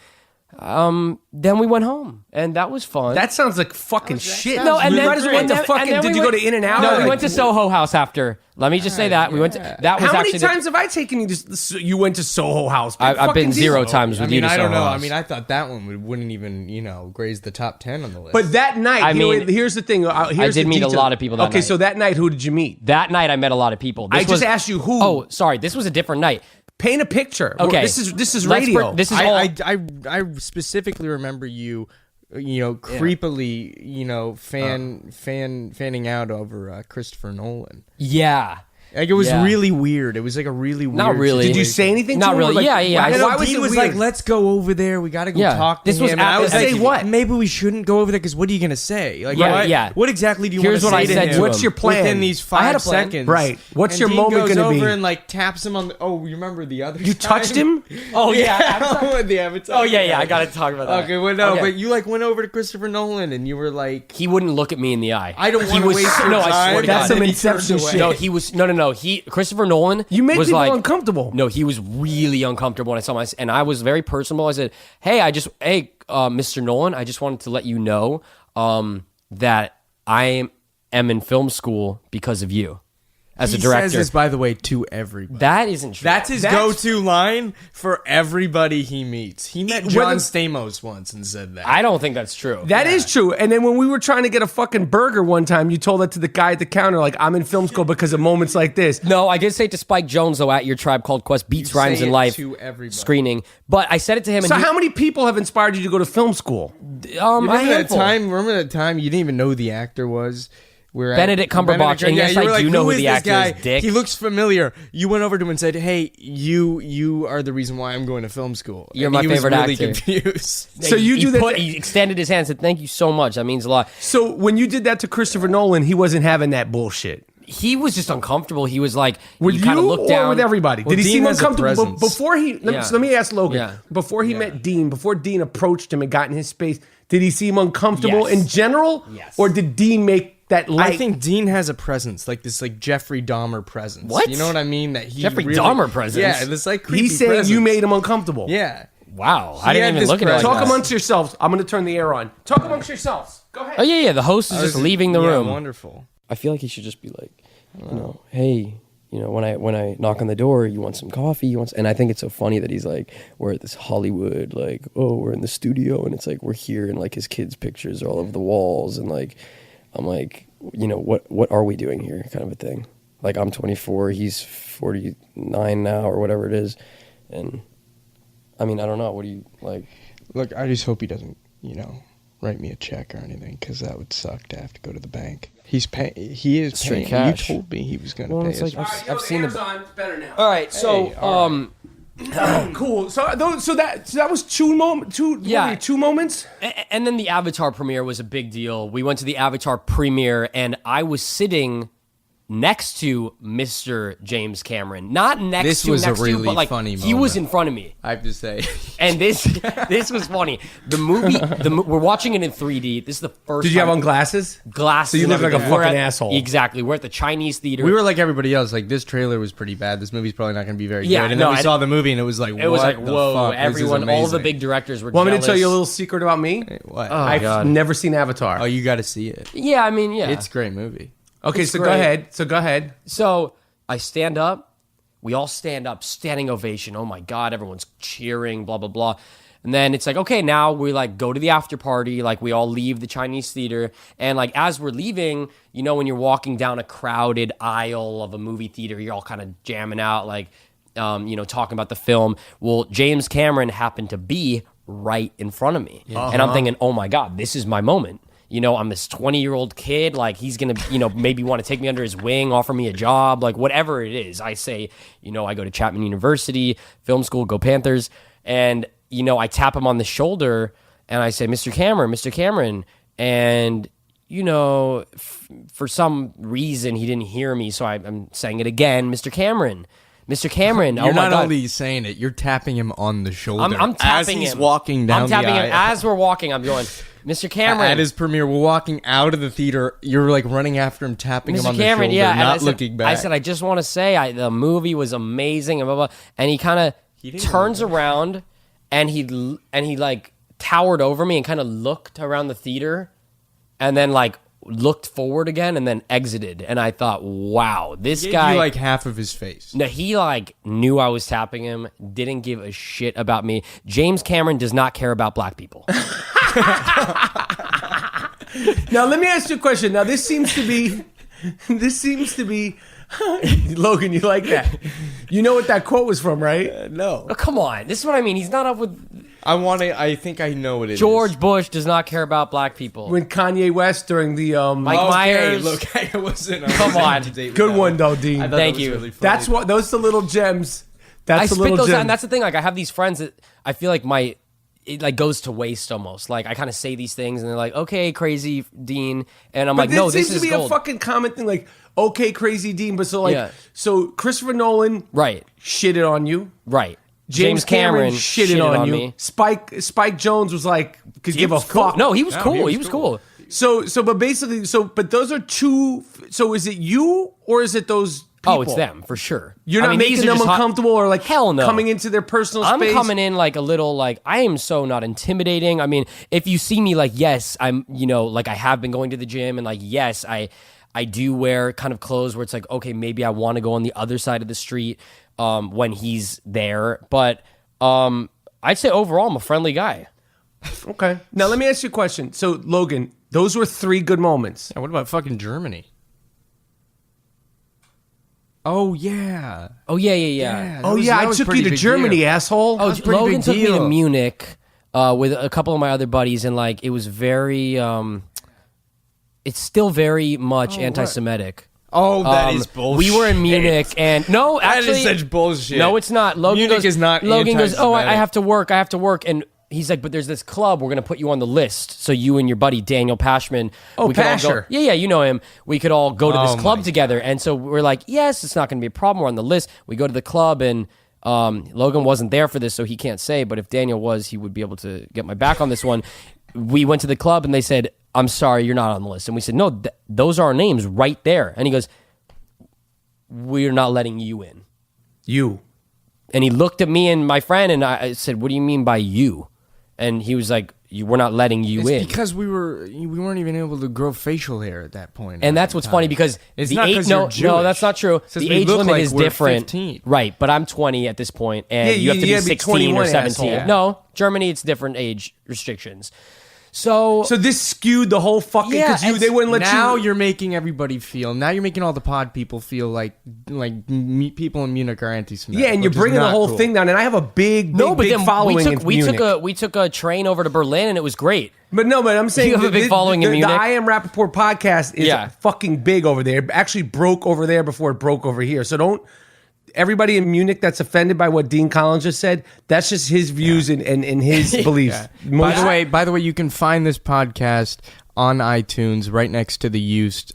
then we went home. And that was fun. That sounds like fucking shit. No, and you then- might as well went and to then- fucking. and then Did we you go went- to In-N-Out? No, Like, we went to Soho House after. Let me just say that. We went to, that was How many actually the- times have I taken you to? You went to Soho House. Big I've been fucking 0 deal. times with you to I don't Soho know. House. I mean, I thought that one wouldn't even, graze the top 10 on the list. But that night, I mean, here's the thing. Here's did the meet a detail. lot of people that Okay, night. so that night, who did you meet? That night I met a lot of people. I just asked you who. Oh, sorry. This was a different night. Paint a picture. Okay. This is Let's radio. this is all. I specifically remember you, creepily, fanning out over Christopher Nolan. Yeah. Like it was Yeah. really weird. It was like a really weird. Not really. Did you situation. say anything? Not to him? really. Like, Yeah, yeah. Why, I I know, know why was Dean it was weird? like, "Let's go over there. We got to go Yeah. talk to This was him." And I after- was Say like, what? Maybe we shouldn't go over there because what are you gonna say? Like, Yeah, what, yeah. what exactly do you Here's want what to I say said to to him? What's your plan? Within these I had 5 a plan. seconds, Right. What's And your Dean moment goes gonna be? over and like taps him on the. Oh, you remember the other? You touched him? Oh, yeah. the Avatar. Oh, yeah. I got to talk about that. Okay, well, no, Okay. but you like went over to Christopher Nolan and you were like, He wouldn't look at me in the eye. I don't He want to was- waste your no, time. I swear to That's God. some And he Inception turned away. shit. No, he was no. Christopher Nolan. You make was people like, uncomfortable. No, he was really uncomfortable when I saw him, and I was very personable. I said, "Hey, Mr. Nolan, I just wanted to let you know that I am in film school because of you as a He director." says this, by the way, to everybody. That isn't true. That's his go-to line for everybody he meets. He met Whether- John Stamos once and said that. I don't think that's true. That is true. And then when we were trying to get a fucking burger one time, you told that to the guy at the counter, like, I'm in film school because of moments like this. No, I did say it to Spike Jones though at your Tribe Called Quest Beats You Rhymes say in it Life to everybody. screening, but I said it to him. So and how many people have inspired you to go to film school? Remember that time you didn't even know who the actor was? We're Benedict Cumberbatch, and yes, you were I do know "Who who the this actor guy? is, dick." He looks familiar. You went over to him and said, "Hey, you are the reason why I'm going to film school." You're And my he favorite was really actor. confused. So you do that- He extended his hand and said, "Thank you so much. That means a lot." So when you did that to Christopher Nolan, he wasn't having that bullshit. He was just uncomfortable. He was like, With you kind of you looked or down with everybody? Well, Did he Dean seem has a uncomfortable presence. before he? Yeah. So let me ask Logan. Yeah. Before he met Dean, before Dean approached him and got in his space, did he seem uncomfortable Yes. in general? Yes. Or did Dean make that light? I think Dean has a presence, like this, like Jeffrey Dahmer presence. What? You know what I mean? That he Jeffrey really, Dahmer presence? Yeah, this like creepy he's saying presence. you made him uncomfortable. Yeah. Wow, I He didn't had even this look at it like presence. Talk that. amongst yourselves. I'm going to turn the air on. Talk amongst yourselves. Go ahead. Oh yeah. The host is just leaving the Yeah, room. Wonderful. I feel like he should just be like, hey, when I knock on the door, you want some coffee? And I think it's so funny that he's like, we're at this Hollywood, like, oh, we're in the studio, and it's like we're here, and like his kids' pictures are all over the walls, and like, I'm like, what are we doing here, kind of a thing. Like I'm 24, he's 49 now, or whatever it is, and I mean, I don't know. What do you like? Look, I just hope he doesn't, write me a check or anything, because that would suck to have to go to the bank. He's paying. He is Straight paying. cash. You told me he was going to Well, pay it's us. like I've seen the. on. It's better now. All right, so Hey, all Cool. So that was two moments. Yeah. 2 moments. And then the Avatar premiere was a big deal. We went to the Avatar premiere, and I was sitting next to Mr. James Cameron. Not next This to, was a next to, really but like funny he was moment. in front of me. I have to say. And this was funny. The movie, we're watching it in 3D. This is the first. Did you have time- on glasses? glasses? So you and look like a everything. We're fucking at- asshole. Exactly. We're at the Chinese theater. We were like everybody else. Like, this trailer was pretty bad. This movie's probably not going to be very Yeah, good. And no, then we I- saw the movie, and it was like, It was like, what the whoa! fuck? This is Everyone, all the amazing. big directors were. Want me to jealous. tell you a little secret about me? What? Oh, God. I've never seen Avatar. Oh, you got to see it. Yeah, I mean, yeah. It's a great movie. Okay, It's so great. go ahead. So I stand up. We all stand up, standing ovation. Oh my God, everyone's cheering, blah, blah, blah. And then it's like, okay, now we like go to the after party. Like we all leave the Chinese theater. And like as we're leaving, you know, when you're walking down a crowded aisle of a movie theater, you're all kind of jamming out, like, you know, talking about the film. Well, James Cameron happened to be right in front of me. And I'm thinking, oh my God, this is my moment. You know, I'm this 20-year-old kid. Like, he's going to, you know, maybe want to take me under his wing, offer me a job, like whatever it is. I say, you know, I go to Chapman University, film school, go Panthers. And, you know, I tap him on the shoulder and I say, Mr. Cameron. And, you know, for some reason, he didn't hear me. So I'm saying it again, Mr. Cameron. You're not only saying it, you're tapping him on the shoulder. I'm tapping him. As he's walking down the aisle. I'm tapping him as we're walking. I'm going, Mr. Cameron. At his premiere, we're walking out of the theater. You're like running after him, tapping him on the shoulder, not looking back. I said, I just want to say the movie was amazing and blah, blah. And he kind of turns around and he like towered over me and kind of looked around the theater and then like looked forward again and then exited. And I thought, wow, this guy, you like half of his face. No, he like knew I was tapping him, didn't give a shit about me. James Cameron does not care about black people. Now let me ask you a question. Now this seems to be Logan, you like that? You know what that quote was from, right? No. Oh, come on, this is what I mean. He's not up with. I think I know what it is. George Bush does not care about black people. When Kanye West during the Mike Myers. Look, I wasn't. Come on, good one though, Dean. Thank you. Really That's what those are the little gems. That's I the spit little those gem. out, and that's the thing. Like I have these friends that I feel like it like goes to waste almost. Like I kind of say these things, and they're like, "Okay, crazy Dean," and I'm like, "No, this is seems to be gold." a fucking common thing. Like, "Okay, crazy Dean," but so Christopher Nolan Right. shitted on you. Right. James Cameron shitted on you. me. Spike Jonze was like, could give a fuck. No, he was cool. He was cool. So, but basically, but those are two. So, is it you or is it those people? Oh, it's them for sure. You're not making them uncomfortable or like hell no. coming into their personal space. I'm coming in like a little like I am so not intimidating. I mean, if you see me like yes, I'm like I have been going to the gym and like yes, I do wear kind of clothes where it's like okay, maybe I want to go on the other side of the street when he's there, but I'd say overall I'm a friendly guy. Okay. Now let me ask you a question. So Logan, those were 3 good moments. Yeah, what about fucking Germany? Oh yeah. Oh yeah. I took you to Germany, asshole. Oh, pretty Logan big took me deal. to Munich with a couple of my other buddies, and like it was very. It's still very much anti-Semitic. Oh, that is bullshit. We were in Munich, and no, actually, that is such bullshit. No, it's not. Logan Munich is not Logan goes, oh, I anti-Semitic. have to work, and he's like, but there's this club. We're gonna put you on the list, so you and your buddy Daniel Pashman. Oh, we could all Pasher. go, yeah, you know him. We could all go to this Oh, club my together, and so we're like, yes, it's not gonna be a problem. We're on the list. We go to the club, and Logan wasn't there for this, so he can't say. But if Daniel was, he would be able to get my back on this one. We went to the club, and they said, I'm sorry, you're not on the list. And we said, no, those are our names right there. And he goes, we're not letting you in. You. And he looked at me and my friend, and I said, what do you mean by you? And he was like, we're not letting you in. It's because we weren't even able to grow facial hair at that point. And that's what's funny because It's the not age 'cause no, you're Jewish. no, that's not true. Says The we age look limit like is we're different. 15. Right, but I'm 20 at this point, and Yeah, you have to you be gotta be 16 or 21, 17. asshole. No, Germany, it's different age restrictions. So this skewed the whole fucking Yeah, because they wouldn't let now you. you're making everybody feel. Now you're making all the pod people feel like people in Munich are anti-Semitic. Yeah, and you're which is bringing the not whole cool. thing down. And I have a big following in Munich. we took a train over to Berlin, and it was great. But I'm saying You have a big following in Munich? The I Am Rapaport podcast is Yeah. fucking big over there. It actually broke over there before it broke over here. So don't. Everybody in Munich that's offended by what Dean Collins just said, that's just his views and his beliefs. Yeah. By the way, you can find this podcast on iTunes right next to the used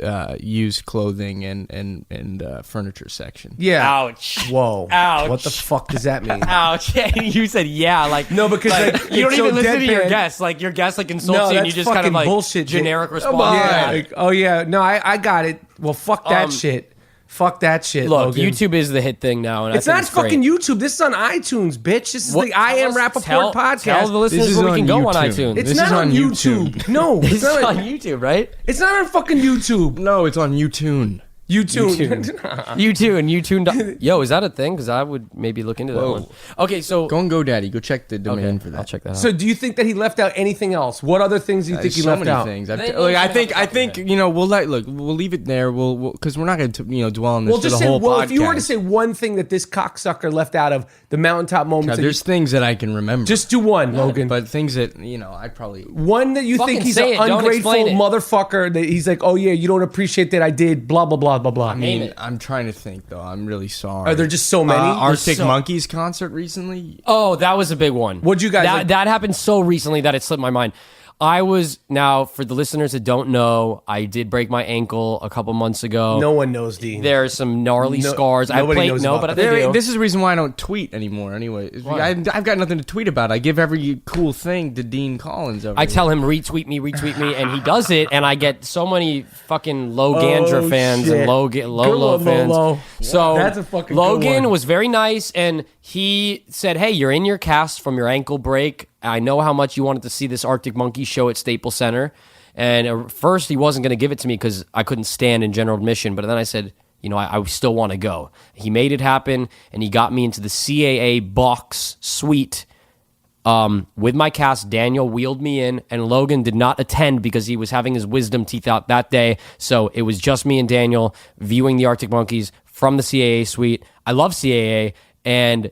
clothing and furniture section. Yeah. Ouch. Whoa. Ouch. What the fuck does that mean? Ouch! You said yeah, like No, because like, you don't it's even so listen to your deadpan. guests. Like your guest like insults No, you, and that's you just kind of fucking like bullshit. generic response. Yeah. Like, oh yeah. No, I got it. Well, fuck that shit. Fuck that shit. Look, Logan. YouTube is the hit thing now, and It's I think not it's great. fucking YouTube. This is on iTunes, bitch. This is the I Am Rapaport podcast. Tell the listeners This is where we on can go on YouTube. iTunes. It's This not is on on YouTube. YouTube. No, It's on YouTube, right? It's not on fucking YouTube. No, it's on YouTube. U-Tune. Yo, is that a thing? Because I would maybe look into that one. Okay, so Go on GoDaddy. Go check the domain for that. I'll check that out. So, do you think that he left out anything else? What other things do you think he left out? Things. I think we'll leave it there. We'll because we're not going to dwell on this for the whole podcast. If you were to say one thing that this cocksucker left out of the mountaintop moments, there's things that I can remember. Just do one, Logan. But things that I probably one that you think he's an say it. Don't ungrateful explain it. motherfucker. That he's like, oh yeah, you don't appreciate that I did blah blah blah blah blah. I mean, I'm trying to think though. I'm really sorry. Are there just so many? Arctic Monkeys concert recently. Oh, that was a big one. What'd you guys? That happened so recently that it slipped my mind. Now, for the listeners that don't know, I did break my ankle a couple months ago. No one knows, Dean. There's some gnarly scars. Nobody knows about but that. I do. This is the reason why I don't tweet anymore. Anyway, I've got nothing to tweet about. I give every cool thing to Dean Collins. I tell him retweet me, and he does it, and I get so many fucking Logandra fans shit. and Lolo fans. Lolo. So That's a fucking good Logan one. was very nice, and he said, "Hey, you're in your cast from your ankle break. I know how much you wanted to see this Arctic Monkey show at Staples Center." And at first, he wasn't going to give it to me because I couldn't stand in general admission. But then I said, I still want to go. He made it happen, and he got me into the CAA box suite with my cast. Daniel wheeled me in, and Logan did not attend because he was having his wisdom teeth out that day. So it was just me and Daniel viewing the Arctic Monkeys from the CAA suite. I love CAA, and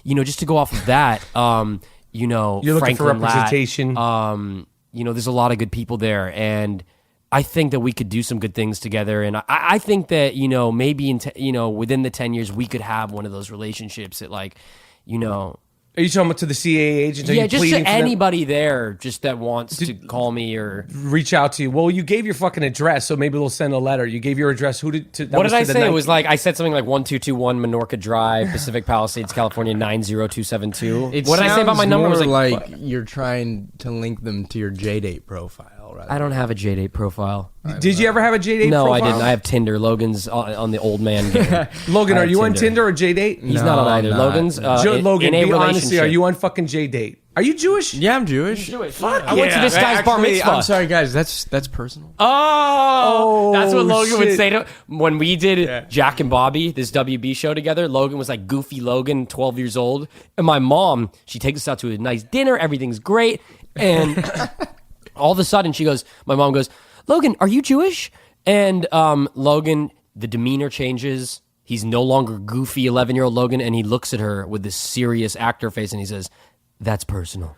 just to go off of that, you're looking for Franklin representation. There's a lot of good people there, and I think that we could do some good things together. And I think that maybe within the 10 years we could have one of those relationships that Are you talking about to the CAA agents? Are you just pleading to for them? anybody there just that wants to call me or Reach out to you. Well, you gave your fucking address, so maybe they'll send a letter. You gave your address. What what did I say? It was like I said something like 1221 Minorca Drive, Pacific Palisades, California 90272. What did I say about my number? It was like you're trying to link them to your JDate profile. Right? I don't have a JDate profile. Did you ever have a JDate No, profile? I didn't. I have Tinder. Logan's on the old man game. Logan, are you on Tinder or JDate? He's not on either. Logan's Logan, in a be honest, relationship. are you on fucking JDate? Are you Jewish? Yeah, I'm Jewish. Fuck I went to this guy's bar mitzvah. I'm sorry, guys. That's personal. Oh, that's what Logan would shit. say to when we did Jack and Bobby, this WB show together. Logan was like goofy Logan, 12 years old, and my mom, she takes us out to a nice dinner. Everything's great, and all of a sudden my mom goes, "Logan, are you Jewish?" And Logan, the demeanor changes. He's no longer goofy 11-year-old Logan, and he looks at her with this serious actor face, and he says, "That's personal."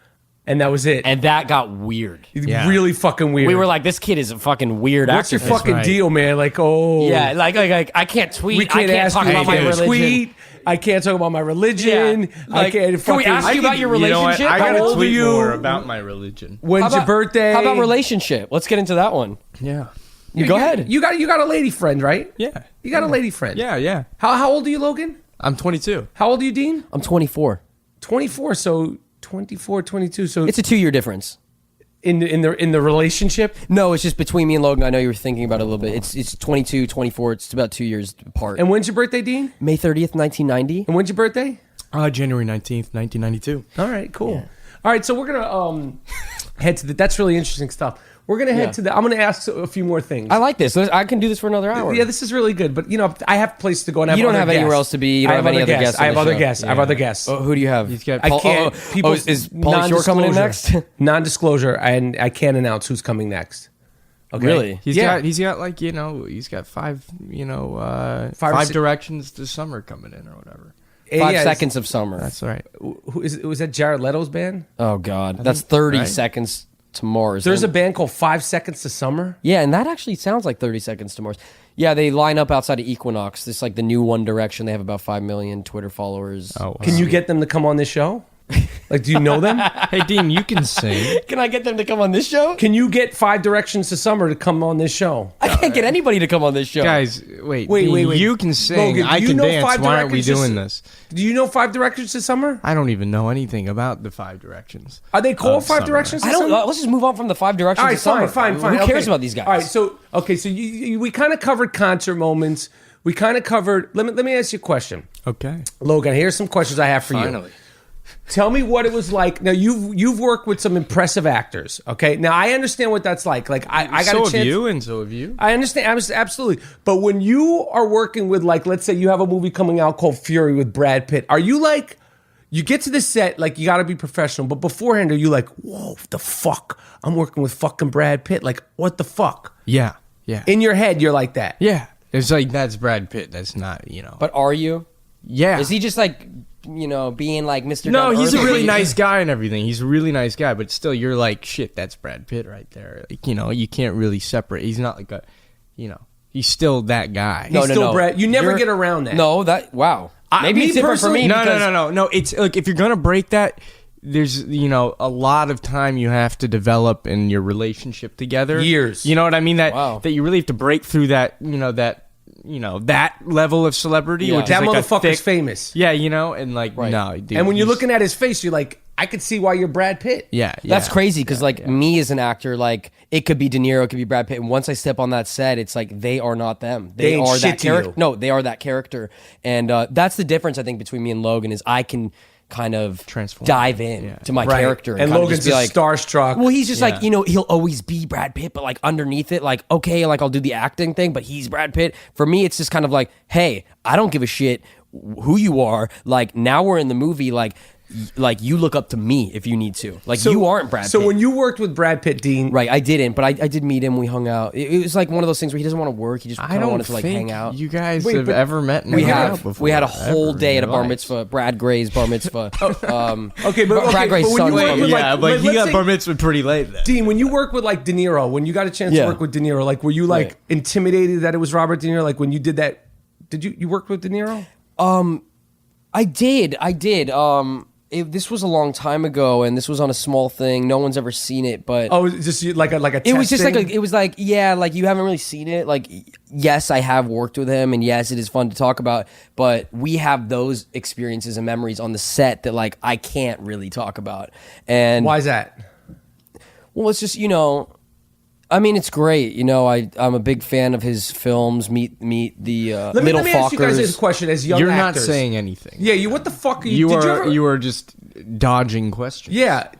And that was it. And that got weird. Really fucking weird. We were like, this kid is a fucking weird actor. what's your face. fucking deal, man? Like, Yeah, like I can't tweet. we can't I can't ask talk you about my to religion. tweet. I can't talk about my religion. Yeah. I can't can we ask you about your relationship? I How gotta old are tweet you? more about my religion. When's your birthday? How about relationship? Let's get into that one. Yeah. Go ahead. You got a lady friend, right? Yeah. You got a lady friend. Yeah. How old are you, Logan? I'm 22. How old are you, Dean? I'm 24. 24. So 24, 22. So It's a 2-year difference. in the relationship. No, it's just between me and Logan. I know you were thinking about it a little bit. It's 22, 24. It's about 2 years apart. And when's your birthday, Dean? May 30th, 1990. And when's your birthday? January 19th, 1992. All right, cool. All right, so we're gonna head to that's really interesting stuff. We're gonna head to I'm gonna ask a few more things. I like this. I can do this for another hour. Yeah, this is really good. But I have a place to go, and I have You don't other have anywhere guests. else to be. You don't I have any other guests on I have the other show. guests. I have other guests. Who do you have? He's got I can't. Is Pauly Shore coming in next? Non-disclosure, and I can't announce who's coming next. Okay? Really? He's got like he's got five directions to summer coming in or whatever. 5 seconds of summer. That's right. Was that Jared Leto's band? Oh God, that's 30 seconds to Mars. There's a band called 5 Seconds to Summer. Yeah, and that actually sounds like 30 seconds to Mars. Yeah, they line up outside of Equinox. This is like the new One Direction. They have about 5 million Twitter followers. Oh, wow. Can you get them to come on this show? Like, do you know them? Hey, Dean, you can sing. Can I get them to come on this show? Can you get 5 Directions to Summer to come on this show? I can't get anybody to come on this show. Guys, wait. Wait. You can sing. Logan, I do you can know dance. 5 Why aren't we Directions doing to- this? Do you know 5 Directions to Summer? I don't even know anything about the 5 directions. Are they called Of 5 Summer. Directions to I don't. Summer? Let's just move on from the 5 directions. All right, to summer. fine. Who Okay. cares about these guys? All right, so we kind of covered concert moments. We kind of covered. Let me ask you a question, Okay. Logan. Here's some questions I have for you. Finally. Tell me what it was like. Now you've worked with some impressive actors. Okay. Now I understand what that's like. Like I got a chance. So have you, and so have you. I understand. Absolutely. But when you are working with, like, let's say you have a movie coming out called Fury with Brad Pitt, are you like, you get to the set, like, you got to be professional, but beforehand, are you like, whoa, the fuck? I'm working with fucking Brad Pitt. Like, what the fuck? Yeah. Yeah. In your head, you're like that. Yeah. It's like, that's Brad Pitt. That's not, But are you? Yeah. Is he just like, being like Mr. No, he's a Down-to-Earth? really nice guy and everything. He's a really nice guy, but still, you're like, shit, that's Brad Pitt right there. Like, you can't really separate. He's not like a, he's still that guy. He's still Brad. You never get around that. No, wow. Maybe it's different for me. No. It's like, if you're gonna break that, there's a lot of time you have to develop in your relationship together. Years. You know what I mean? That you really have to break through that. That level of celebrity. Yeah. Which That is like motherfucker's famous. Yeah, and like no, dude. And when you're looking at his face, you're like, I could see why you're Brad Pitt. Yeah. That's crazy because me as an actor, like, it could be De Niro, it could be Brad Pitt, and once I step on that set, it's like they are not them. They ain't are shit that to character. you. No, they are that character, and that's the difference I think between me and Logan is I can kind of Transform. dive in to my character And kind of Logan's just be just like starstruck. Well, he's just like, he'll always be Brad Pitt, but like underneath it, like, okay, like I'll do the acting thing, but he's Brad Pitt. For me, it's just kind of like, hey, I don't give a shit who you are. Like, now we're in the movie, like you look up to me if you need to. Like, you aren't Brad Pitt. So when you worked with Brad Pitt, Dean... Right, I didn't, but I did meet him. We hung out. It was like one of those things where he doesn't want to work. He just kind of wanted to like hang out. You guys have ever met? We had a whole day at a bar mitzvah, Brad Gray's bar mitzvah. Brad Gray's son's bar mitzvah. But he got bar mitzvah pretty late then. Dean, when you work with like De Niro, when you got a chance to work with De Niro, like, were you like intimidated that it was Robert De Niro? Like, when you did that, did you work with De Niro? I did. This was a long time ago, and this was on a small thing. No one's ever seen it, but it's just like a it was just testing? like it was like, yeah, like you haven't really seen it. Like, yes, I have worked with him, and yes, it is fun to talk about, but we have those experiences and memories on the set that like I can't really talk about. And why is that? Well, it's just I mean, it's great. I'm a big fan of his films. Meet the Middle Fockers. Let me ask you guys this question as young You're actors. not saying anything. Yeah, what the fuck are you? You were just dodging questions. Yeah.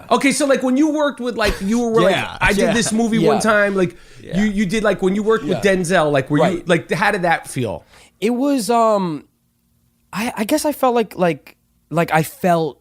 Okay, so like when you worked with like you were like I did this movie one time. Like you did like when you worked with Denzel. Like you like how did that feel? It was I guess I felt like I felt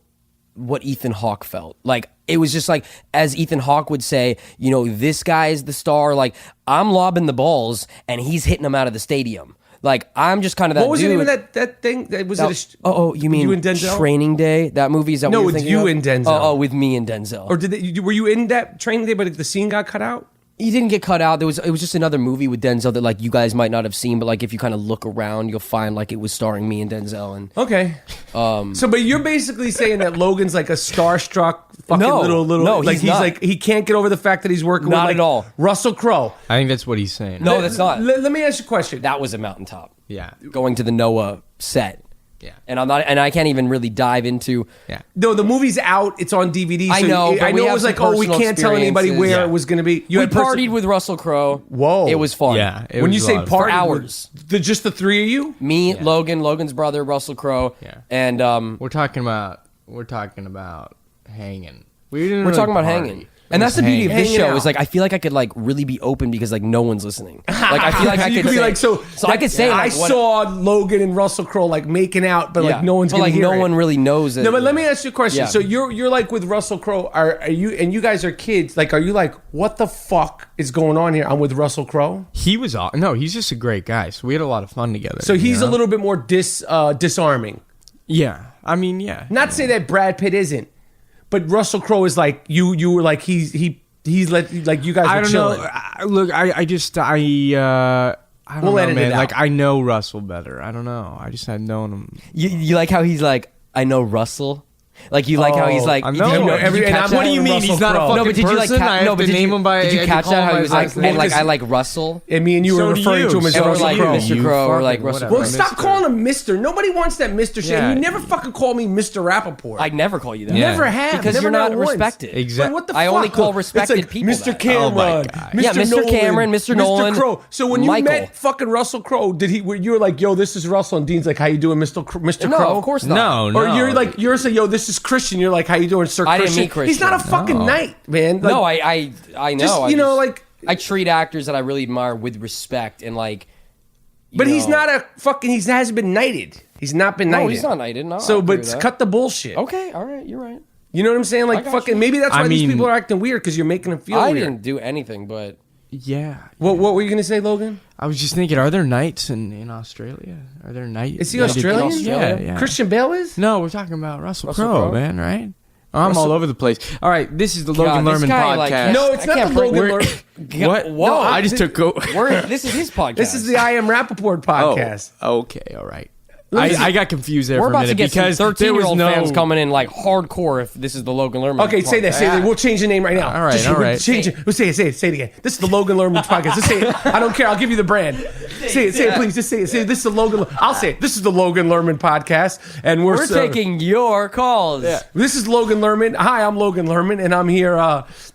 what Ethan Hawke felt. Like, it was just like, as Ethan Hawke would say, this guy is the star. Like, I'm lobbing the balls and he's hitting them out of the stadium. Like, I'm just kind of that dude. What was the name of that thing? You mean you and Denzel? Training Day? That movie? Is that no, what you're with thinking you of? and Denzel. Oh, with me and Denzel. Or were you in that Training Day, but the scene got cut out? He didn't get cut out. It was just another movie with Denzel that like you guys might not have seen, but like if you kind of look around, you'll find like it was starring me and Denzel. And okay, but you're basically saying that Logan's like a starstruck fucking little no, like he's not. Like he can't get over the fact that he's working Not with at all. Russell Crowe. I think that's what he's saying. No, that's not. Let me ask you a question. That was a mountaintop. Yeah, going to the Noah set. Yeah, and I can't even really dive into. Yeah, no, the movie's out. It's on DVD. So I know. I know it was like, we can't tell anybody where it was going to be. We partied with Russell Crowe. Whoa, it was fun. Yeah, when you say partied, for hours, just the three of you, me, Logan's brother, Russell Crowe, and we're talking about hanging. We're talking about hanging. And that's the beauty of this show is like I feel like I could like really be open because like no one's listening. Like I feel like I could be say, like so I could say I saw Logan and Russell Crowe like making out, but like no one's gonna hear no one really knows it. No, but let me ask you a question. So you're like with Russell Crowe, are you, and you guys are kids, like are you like, what the fuck is going on here? I'm with Russell Crowe. He was he's just a great guy. So we had a lot of fun together. So he's a little bit more disarming. Yeah, I mean, Not to say that Brad Pitt isn't, but Russell Crowe is like you were like he's like you guys were chilling. I don't know. Look, I don't know, man. Like I know Russell better. I don't know. I just had known him. You like how he's like, I know Russell. Like you like how he's like, I know. What do you mean? He's not a fucking person? Did you name him by? Did you catch that how he was like, and like I like Russell? And me and you were referring to him as Russell Crowe. Mr. Crowe or like Russell Crowe. Well, stop calling him Mr. Nobody wants that Mr. shit. You never fucking call me Mr. Rapaport. I never call you that. Never have. Because you're not respected. Exactly. What the fuck? I only call respected people. Mr. Cameron. Yeah, Mr. Cameron, Mr. Nolan, Mr. Crowe. So when you met fucking Russell Crowe, you were like, yo, this is Russell, and Dean's like, how you doing, Mr. Crowe? No, of course not. No. Or you're saying, yo, this is Christian. You're like, how you doing, Sir I Christian? didn't meet Christian. He's not a fucking knight, man. Like, no, I know. Just, I treat actors that I really admire with respect and like. But he's not a fucking. He hasn't been knighted. He's not been knighted. No, he's not knighted. No. So, but cut the bullshit. Okay, all right, you're right. You know what I'm saying? Like fucking. Maybe that's why these people are acting weird because you're making them feel weird. I didn't do anything, but yeah. What were you gonna say, Logan? I was just thinking, are there knights in Australia? Are there knights? Is he Australian? Yeah. Christian Bale is? No, we're talking about Russell Crowe, Crowe, man, right? I'm all over the place. All right, this is the Logan Lerman podcast. No, it's not the Logan Lerman. What? Whoa, No, I just took. This is his podcast. This is the I Am Rapaport podcast. Oh, okay, all right. I got confused there We're for a about to minute get because some there was 13-year-old no fans coming in like hardcore if this is the Logan Lerman Okay, podcast. say that. We'll change the name right now. All right, all right. Change it. We'll say it again. This is the Logan Lerman podcast. Just say it. I don't care. I'll give you the brand. Say it, please. Just say it. Say this is the Logan. I'll say it. This is the Logan Lerman podcast, and we're taking your calls. Yeah. This is Logan Lerman. Hi, I'm Logan Lerman, and I'm here.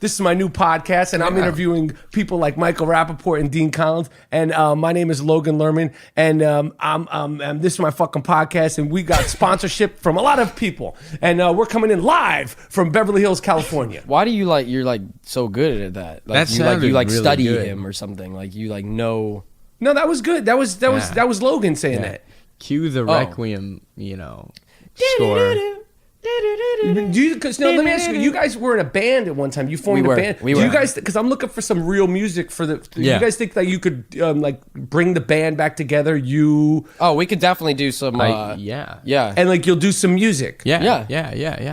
This is my new podcast, and I'm interviewing people like Michael Rapaport and Dean Collins. And my name is Logan Lerman, and this is my fucking podcast, and we got sponsorship from a lot of people, and we're coming in live from Beverly Hills, California. Why do you you're like so good at that? Like, you really study good. Him or something. Like you like know. No, that was good. That was Logan saying that. Cue the Requiem, score. Let me ask you. You guys were in a band at one time. You formed a band. We Do were. you guys? Because I'm looking for some real music for the. Do you guys think that you could bring the band back together? We could definitely do some. Yeah. And you'll do some music. Yeah.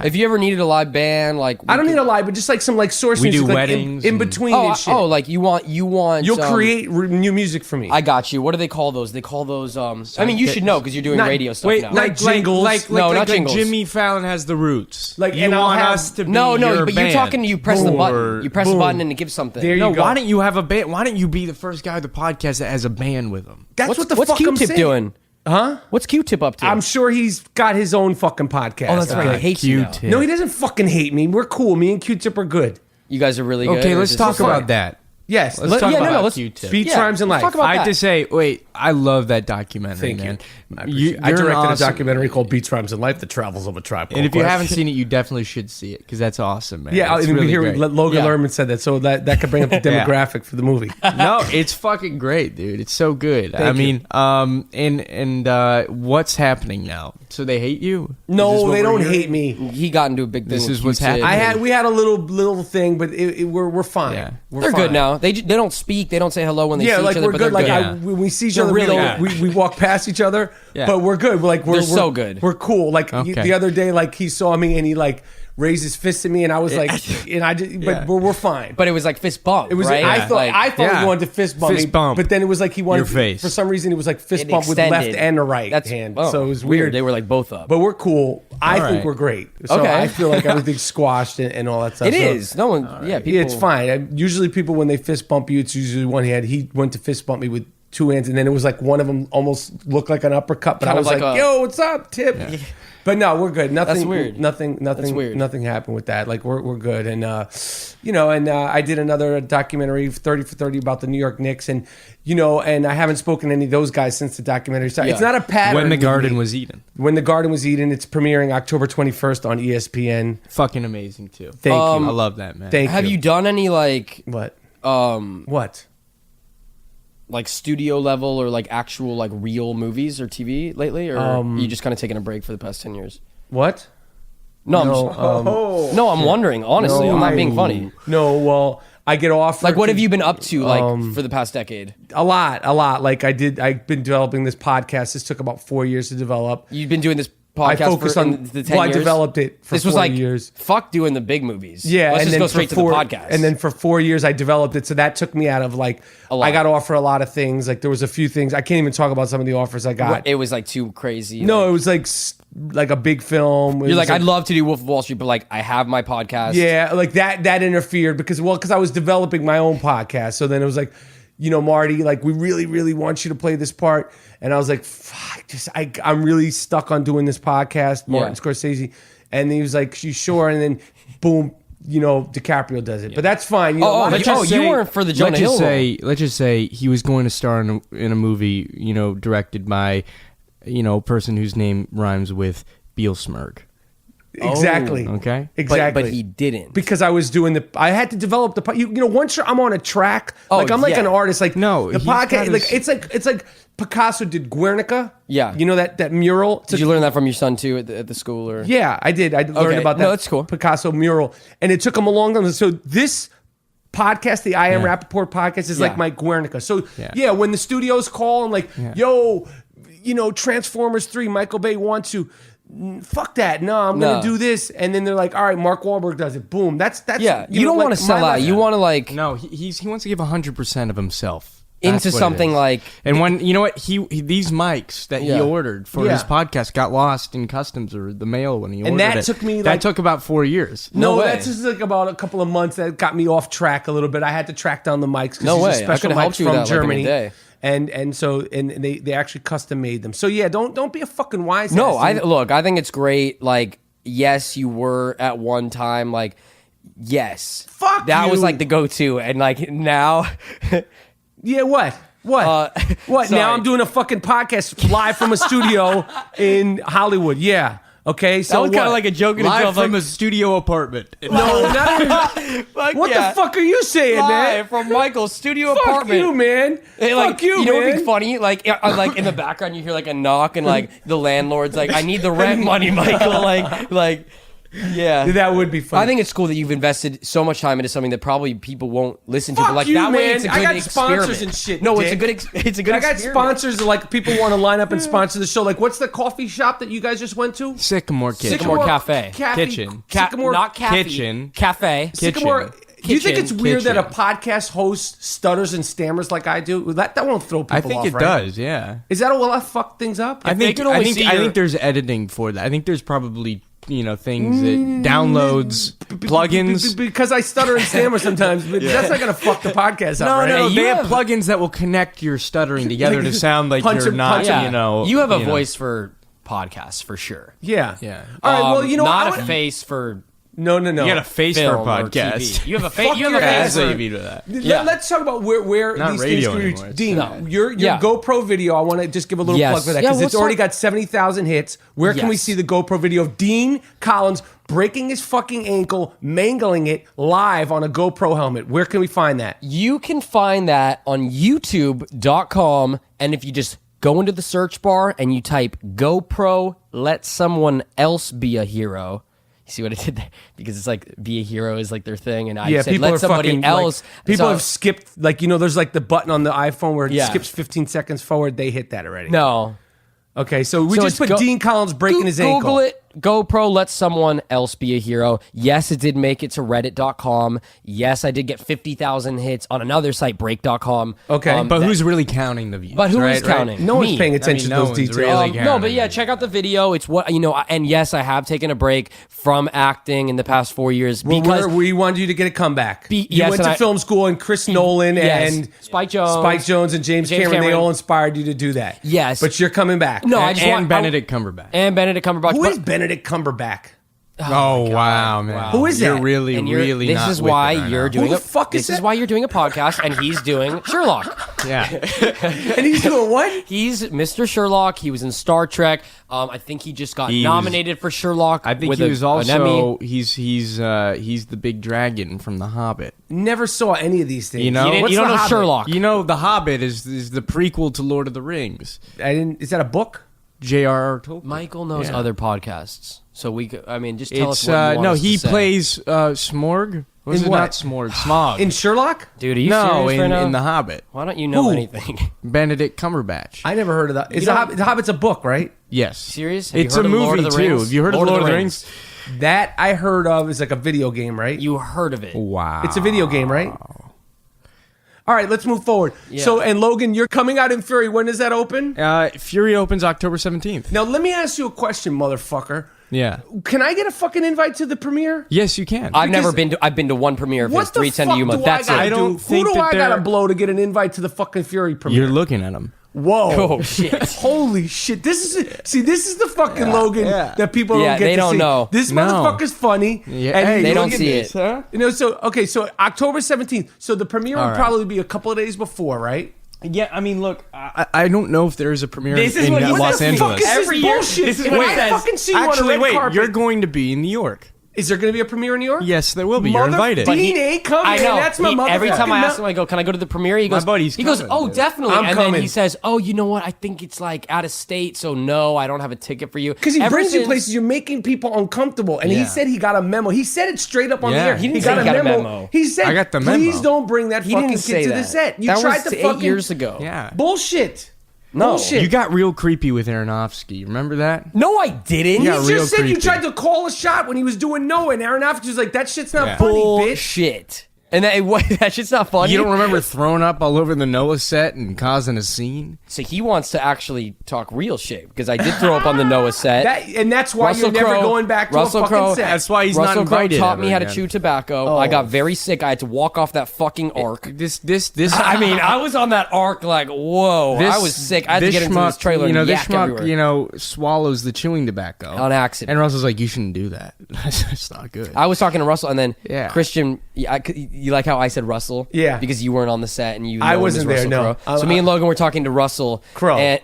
If you ever needed a live band, I don't need a live, but just some source we music, do weddings in between and shit. You want. You'll create new music for me. I got you. What do they call those? They call those. I mean, you should know because you're doing radio stuff now. Like jingles. Not jingles. Jimmy Fallon has the Roots. You want us to be your but band. you're talking. You press the button. You press the button and it gives something. There you go. Why don't you have a band? Why don't you be the first guy with the podcast that has a band with him? That's what the what's fuck I'm Q-Tip saying. doing? Huh? What's Q-Tip up to? I'm sure he's got his own fucking podcast. Oh, that's right. He hates you now. Q-Tip. No, he doesn't fucking hate me. We're cool. Me and Q-Tip are good. You guys are really good. Okay, let's talk about that. Yes. Let's talk about Q-Tip. Beats, Rhymes, and Life. Talk about I have that. to say, wait, I love that documentary, Thank man. you. I You're directed awesome. a documentary called Beats, Rhymes, and Life: The Travels of a Tribe Called And if you Quest. haven't seen it, you definitely should see it because that's awesome, man. Yeah, it's and really here great. Logan Lerman said that, so that could bring up the demographic for the movie. No, it's fucking great, dude. It's so good. What's happening now? So they hate you? Is this No, what they we're don't hearing? hate me. He got into a big thing. This with is what's Q-Tip. happening. We had a little thing, but we're fine. Yeah. They're good now. They don't speak. They don't say hello when they see each other. we're but good. they're Yeah. When we see each They're other, really we walk past each other, Yeah. but we're good. We're so good. We're cool. Okay. The other day, he saw me and he raised his fist at me, and I was but we're fine. But it was like fist bump. It was. right? I thought Yeah. he wanted to fist bump Fist me, bump. but then it was he wanted Your face. For some reason, it was fist It bump with the left extended. and the right hand. So it was weird. They were both up. But we're cool. I think right. we're great. So Okay. I feel like everything's squashed and all that stuff. It is. No one. Yeah, people. It's fine. Usually people, when they fist bump you, it's usually one hand. He went to fist bump me with two hands, and then it was one of them almost looked like an uppercut, but Kind I of was like yo, what's up, Tip? Yeah. But no, we're good. Nothing. That's weird. Nothing. That's weird. Nothing happened with that. We're good. And I did another documentary, 30 for 30, about the New York Knicks, and and I haven't spoken to any of those guys since the documentary started. Yeah. It's not a pattern. When the with Garden me. was eaten. When the Garden was eaten, it's premiering October 21st on ESPN. Fucking amazing, too. Thank you. I love that, man. Thank you. you done any What? What? studio level or actual real movies or TV lately, or you just kind of taking a break for the past 10 years? What? No, I'm wondering. Honestly, I'm not being funny. No, well, I get off. What have you been up to for the past decade? A lot. I've been developing this podcast. This took about 4 years to develop. You've been doing this I podcast focused for on the 10 I years? developed it for This was 4 years. Fuck doing the big movies. Yeah, let's and just then go for straight to the 4 podcast. And then for 4 years, I developed it. So that took me out of lot. I got offered a lot of things. There was a few things I can't even talk about some of the offers I got. it was too crazy. No, it was like a big film. You're I'd love to do Wolf of Wall Street, but I have my podcast. Yeah, that interfered because I was developing my own podcast. So then it was Marty, we really, really want you to play this part. And I was like, fuck, I'm really stuck on doing this podcast, Martin Scorsese. And he was like, you sure? And then boom, DiCaprio does it. But that's fine. you weren't for the Jonah Hill role. Let's just say he was going to star in a movie, directed by, a person whose name rhymes with Bielsmerg. Exactly. Okay. Exactly. But he didn't. Because I was doing I had to develop once I'm on a track, like I'm like an artist, like No, the he's podcast, got like his- it's like Picasso did Guernica. Yeah. You know that mural? Did you learn that from your son too at the school or? Yeah, I did. I learned Okay. about that. No, that's cool. Picasso mural. And it took him a long time. So this podcast, the I Am Rapaport podcast, is like my Guernica. So yeah, when the studios call and like, yo, Transformers 3, Michael Bay wants to, fuck that. No, I'm going to do this. And then they're like, all right, Mark Wahlberg does it. Boom. That's Yeah, you don't want to sell out. You want to like No, he wants to give 100% of himself. into something like. And when you know what he these mics that he ordered for his podcast got lost in customs or the mail when he ordered that it. took me, that like- took about 4 years. No, way. that's just like about a couple of months that got me off track a little bit. I had to track down the mics. No these are way. I special could've helped mics you with from that, like, in a Germany. day. And they actually custom made them. So yeah, don't be a fucking wise No, ass. I think it's great. Like, yes, you were at one time. Like, yes, Fuck that was you. like the go-to, and like now, Yeah, what? What? What? sorry. Now I'm doing a fucking podcast live from a studio in Hollywood. Yeah. Okay. So that was kind what? of like a joke in Live itself. from like, a studio apartment. no, not even, what the fuck are you saying, man? Live from Michael's studio Fuck apartment. you, man. Hey, like, Fuck you, know what would man. be funny? Like in the background, you hear like a knock, and like the landlord's like, "I need the rent money, Michael." Like, yeah. That would be funny. I think it's cool that you've invested so much time into something that probably people won't listen to. Fuck But like you, that way, man. it's a I good got sponsors experiment. and shit, No, dick. it's a good. I got experiment. sponsors like people want to line up and sponsor the show. Like, what's the coffee shop that you guys just went to? Sycamore Kitchen. Sycamore Cafe. Kitchen. Sycamore, not cafe. Kitchen. Cafe. Sycamore. Do you think it's Kitchen. weird that a Kitchen. podcast host stutters and stammers like I do? That won't throw people I off, think it right? does. Yeah. Is that will that fuck things up? I think could only I think see I your- think there's editing for that. I think there's probably things that downloads plugins. Because I stutter and stammer sometimes, but that's not gonna fuck the podcast up, right? No, you they have have- plugins that will connect your stuttering together to sound like Punch you're it- not. punch it. You have a voice for podcasts for sure. Yeah. Yeah. All right. Well, you know, not I a would- face for No. You got a face for film or podcast. TV. You have a face. Fuck You have your a ass. face. That's for- what you mean to that. Yeah. Let's talk about where Not these radio things anymore. reach. Dean, No. your Yeah. GoPro video. I want to just give a little Yes. plug for that Yeah, because it's let's already talk- got 70,000 hits. Where can we Yes. see the GoPro video of Dean Collins breaking his fucking ankle, mangling it live on a GoPro helmet? Where can we find that? You can find that on YouTube.com, and if you just go into the search bar and you type GoPro, let someone else be a hero. You see what I did there? Because it's like be a hero is like their thing, and I said people let are somebody fucking else. Like, people So- have skipped there's like the button on the iPhone where it Yeah. skips 15 seconds forward. They hit that already. No. Okay, so we So just it's put Dean Collins breaking his ankle. Google it. GoPro, let someone else be a hero. Yes, it did make it to reddit.com. Yes, I did get 50,000 hits on another site, break.com. Okay. But who's really counting the views? But who is right? counting? No one's Me. paying attention no to those one's details. really No, counting. but yeah, check out the video. It's what, and yes, I have taken a break from acting in the past 4 years because we wanted you to get a comeback. You yes, went and to I- film school, and Chris Nolan Yes. and Spike Jonze. and James Cameron, they Cameron. all inspired you to do that. Yes. but you're coming back. No, I just And want Benedict Cumberbatch. and Benedict Cumberbatch. Who but- is Benedict Cumberbatch? Oh, wow, man. Who is You're that? really, and you're- really this not is with why it right you're now. doing Who the fuck is this is that? why you're doing a podcast and he's doing Sherlock. Yeah. And he's doing what? He's Mr. Sherlock. He was in Star Trek. I think he just got nominated for Sherlock. I think with he was an Emmy. also he's the big dragon from The Hobbit. Never saw any of these things. You know? You What's don't The know Hobbit? Sherlock. You know, The Hobbit is the prequel to Lord of the Rings. I didn't. Is that a book? J.R.R. Tolkien. Michael knows Yeah. other podcasts, so we could. I mean, just tell It's us what you want no, us to he say. plays Smorg. Was In it what? not Smorg? Smog. In Sherlock? Dude, are you no, serious right now? in The Hobbit. Why don't you know Who? anything? Benedict Cumberbatch. I never heard of that. Is don't- The Hobbit's a book, right? Yes. Serious? Have you It's heard a of Lord movie of the too. Rings? Have you heard of Lord of the Rings? That I heard of is like a video game, right? You heard of it? Wow. It's a video game, right? All right, let's move forward. Yeah. So, and Logan, you're coming out in Fury. When does that open? Fury opens October 17th. Now, let me ask you a question, motherfucker. Yeah. Can I get a fucking invite to the premiere? Yes, you can. I've never been to. I've been to one premiere of his. What the 310 fuck to Yuma. do That's I gotta it. I don't do? think Who do that I gotta they're- blow to get an invite to the fucking Fury premiere? You're looking at him. Whoa! Oh shit! Holy shit! This is the fucking Logan yeah. that people Yeah, don't get they to don't see. know. This No. motherfucker's funny. Yeah, and hey, they look don't at see this, it. huh? So October 17th. So the premiere will right. probably be a couple of days before, right? Yeah, I mean, look, I don't know if there is a premiere This is in what Los Angeles. Every year, bullshit. This is If what I fucking see you on a Actually, red wait, carpet- you're going to be in New York. Is there going to be a premiere in New York? Yes, there will be. You're invited. Dean ain't coming. I know. That's my motherfucking Every time I ask mouth. him, I go, "Can I go to the premiere?" He goes, buddy's he goes, coming, "Oh, dude. definitely." I'm and coming. then he says, "Oh, you know what? I think it's like out of state, so no, I don't have a ticket for you." Because he Ever brings you since- places, you're making people uncomfortable. And he Yeah. said he got a memo. He said it straight up on the Yeah. air. He didn't say he got a memo. He said, I got the memo. please don't bring that He fucking didn't say kid to that. the set. You that tried was to 8 fucking... years ago. Yeah. Bullshit. No. Bullshit. You got real creepy with Aronofsky. Remember that? No, I didn't. He got real just said you creepy. tried to call a shot when he was doing Noah, and Aronofsky was like, that shit's not funny, bitch. Bullshit. And that shit's not funny. You don't remember throwing up all over the Noah set and causing a scene? So he wants to actually talk real shit because I did throw up on the Noah set. And that's why Russell you're never Crowe- going back to Russell a fucking Crowe- set. That's why he's Russell not Crowe invited. taught me how to ever chew again. tobacco. I got very sick. I had to walk off that fucking arc. This. I mean, I was on that arc like, whoa. I was sick. I had to get into this trailer and this yak schmuck, everywhere. swallows the chewing tobacco On accident. And Russell's like, you shouldn't do that. That's not good. I was talking to Russell, and then Yeah. Christian. You like how I said Russell? Yeah. Because you weren't on the set, and you. I know him as wasn't there, Russell no. Crowe. So me and Logan were talking to Russell Crowe. And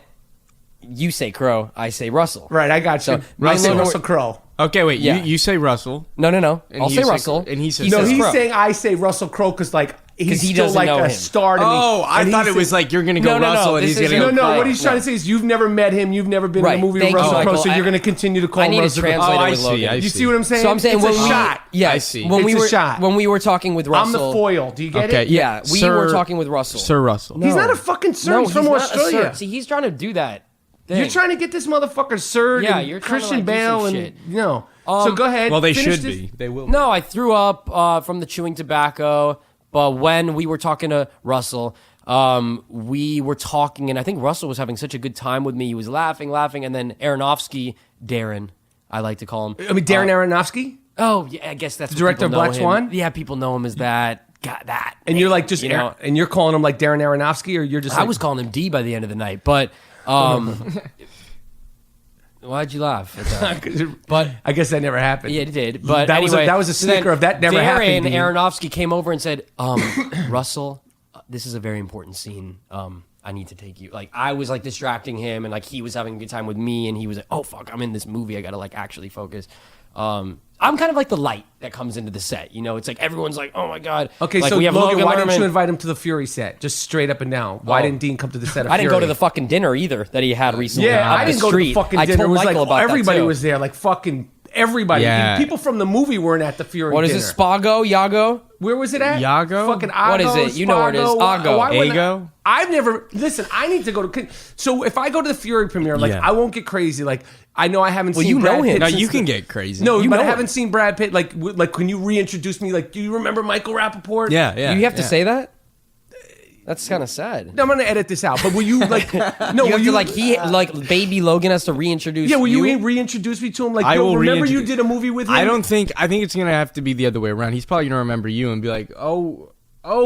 you say Crowe, I say Russell. Right, I got you. So, I Russell- say Russell Crowe. Okay, wait. Yeah. You say Russell. No. And I'll you say say- Russell. and he says No, says he's Crowe. saying I say Russell Crowe because like he's he still doesn't like know a him. star to me. Oh, I And thought he's it was saying- like you're going to go No, Russell and this he's going is- to No, go. what he's trying to say is you've never met him, you've never been Right. in a movie Thank with you, Russell Crowe, Michael. so I- you're going to continue to call I him need a Russell Crowe. translator I with see, Logan. I You see what I'm saying? So I'm saying it's when a we shot. Yes, I see. when we It's a were shot. when we were talking with I'm Russell. the foil. Do you get Okay, it? Yeah, we Sir- were talking with Russell. Sir Russell. He's not a fucking sir. No, he's from not a Australia. sir. See, he's trying to do that. You're thing. trying to get this motherfucker Sir Yeah, and you're trying to, Christian like, do Bale some and shit. so go ahead. Well, they finish should this. be. They will. No, I threw up from the chewing tobacco. But when we were talking to Russell, we were talking, and I think Russell was having such a good time with me. He was laughing, and then Aronofsky, Darren, I like to call him. I mean, Darren Aronofsky, Oh, yeah, I guess that's what Director people of know Black him. Swan? Yeah, people know him as that. Got that. and you're like just You know, and you're calling him like Darren Aronofsky, or you're just I like, was calling him D by the end of the night, but why'd you laugh at that? But I guess that never happened. yeah, it did. But that anyway, was a so then snicker of that never Darren happened. Dean. Aronofsky came over and said, Russell, this is a very important scene. I need to take you. Like, I was like distracting him, and like he was having a good time with me, and he was like, oh fuck, I'm in this movie, I gotta like actually focus. I'm kind of like the light that comes into the set. You know, it's like everyone's like, oh my god. Okay, like, so we have Logan, why didn't Lerman. you invite him to the Fury set? Just straight up and down. Why Oh. didn't Dean come to the set of I didn't go Fury? to the fucking dinner either that he had recently. Yeah, on I the didn't go to the street. fucking I dinner. told It was Michael like about that, everybody too. was there, like fucking everybody. Yeah. People from the movie weren't at the Fury What is dinner. it? Spago? Yago? Where was it at? Yago? Fucking Ago, What is it? You know where it is. Spago. Ago. Why wouldn't Ago? I've never... Listen, I need to go to... So if I go to the Fury premiere, like, Yeah. I won't get crazy. Like, I know I haven't Well, seen you Brad know Pitt him. No, since you the- can get crazy. No, You but know I haven't him. seen Brad Pitt. Like, can you reintroduce me? Like, do you remember Michael Rapaport? Yeah. You have to yeah. say that? That's kind of sad. No, I'm gonna edit this out. But will you like? No, You will have to like baby Logan has to reintroduce. Yeah, will you you reintroduce me to him? Like, I yo, will remember you reintroduce- did a movie with him? I think it's gonna have to be the other way around. He's probably gonna remember you and be like, oh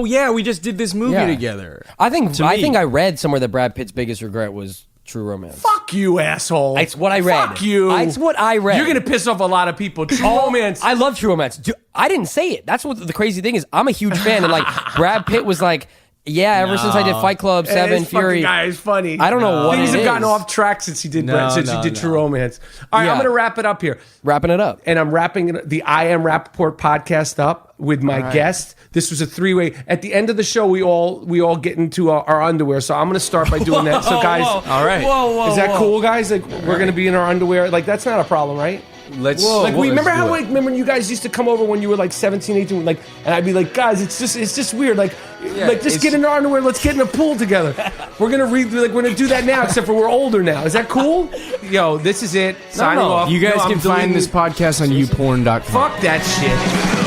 yeah, we just did this movie Yeah. together. I think To me. I read somewhere that Brad Pitt's biggest regret was True Romance. Fuck you, asshole. It's what I read. Fuck you. It's what I read. You're gonna piss off a lot of people. True Romance. I love True Romance. Dude, I didn't say it. That's what the crazy thing is. I'm a huge fan, and like Brad Pitt was like, yeah, ever since I did Fight Club, This 7, fucking Fury. guy is funny. I don't know what Things it have gotten is. off track since he did No, True Romance. All right, Yeah. I'm gonna wrap it up here. Wrapping it up. And I'm wrapping the I Am Rapaport podcast up with my guest. This was a 3-way. At the end of the show, we all get into our underwear. So I'm going to start by doing that. So guys, All right. Whoa, is that cool, guys? Like we're going to be in our underwear. Like that's not a problem, right? Let's Like we remember how like remember you guys used to come over when you were like 17, 18, like, and I'd be like, guys, it's just weird. Like just get in our underwear. Let's get in a pool together. We're gonna do that now, except for we're older now. Is that cool? Yo, this is it. Signing off. You guys No, I'm can find deleting this it. podcast on youporn.com. Fuck that shit.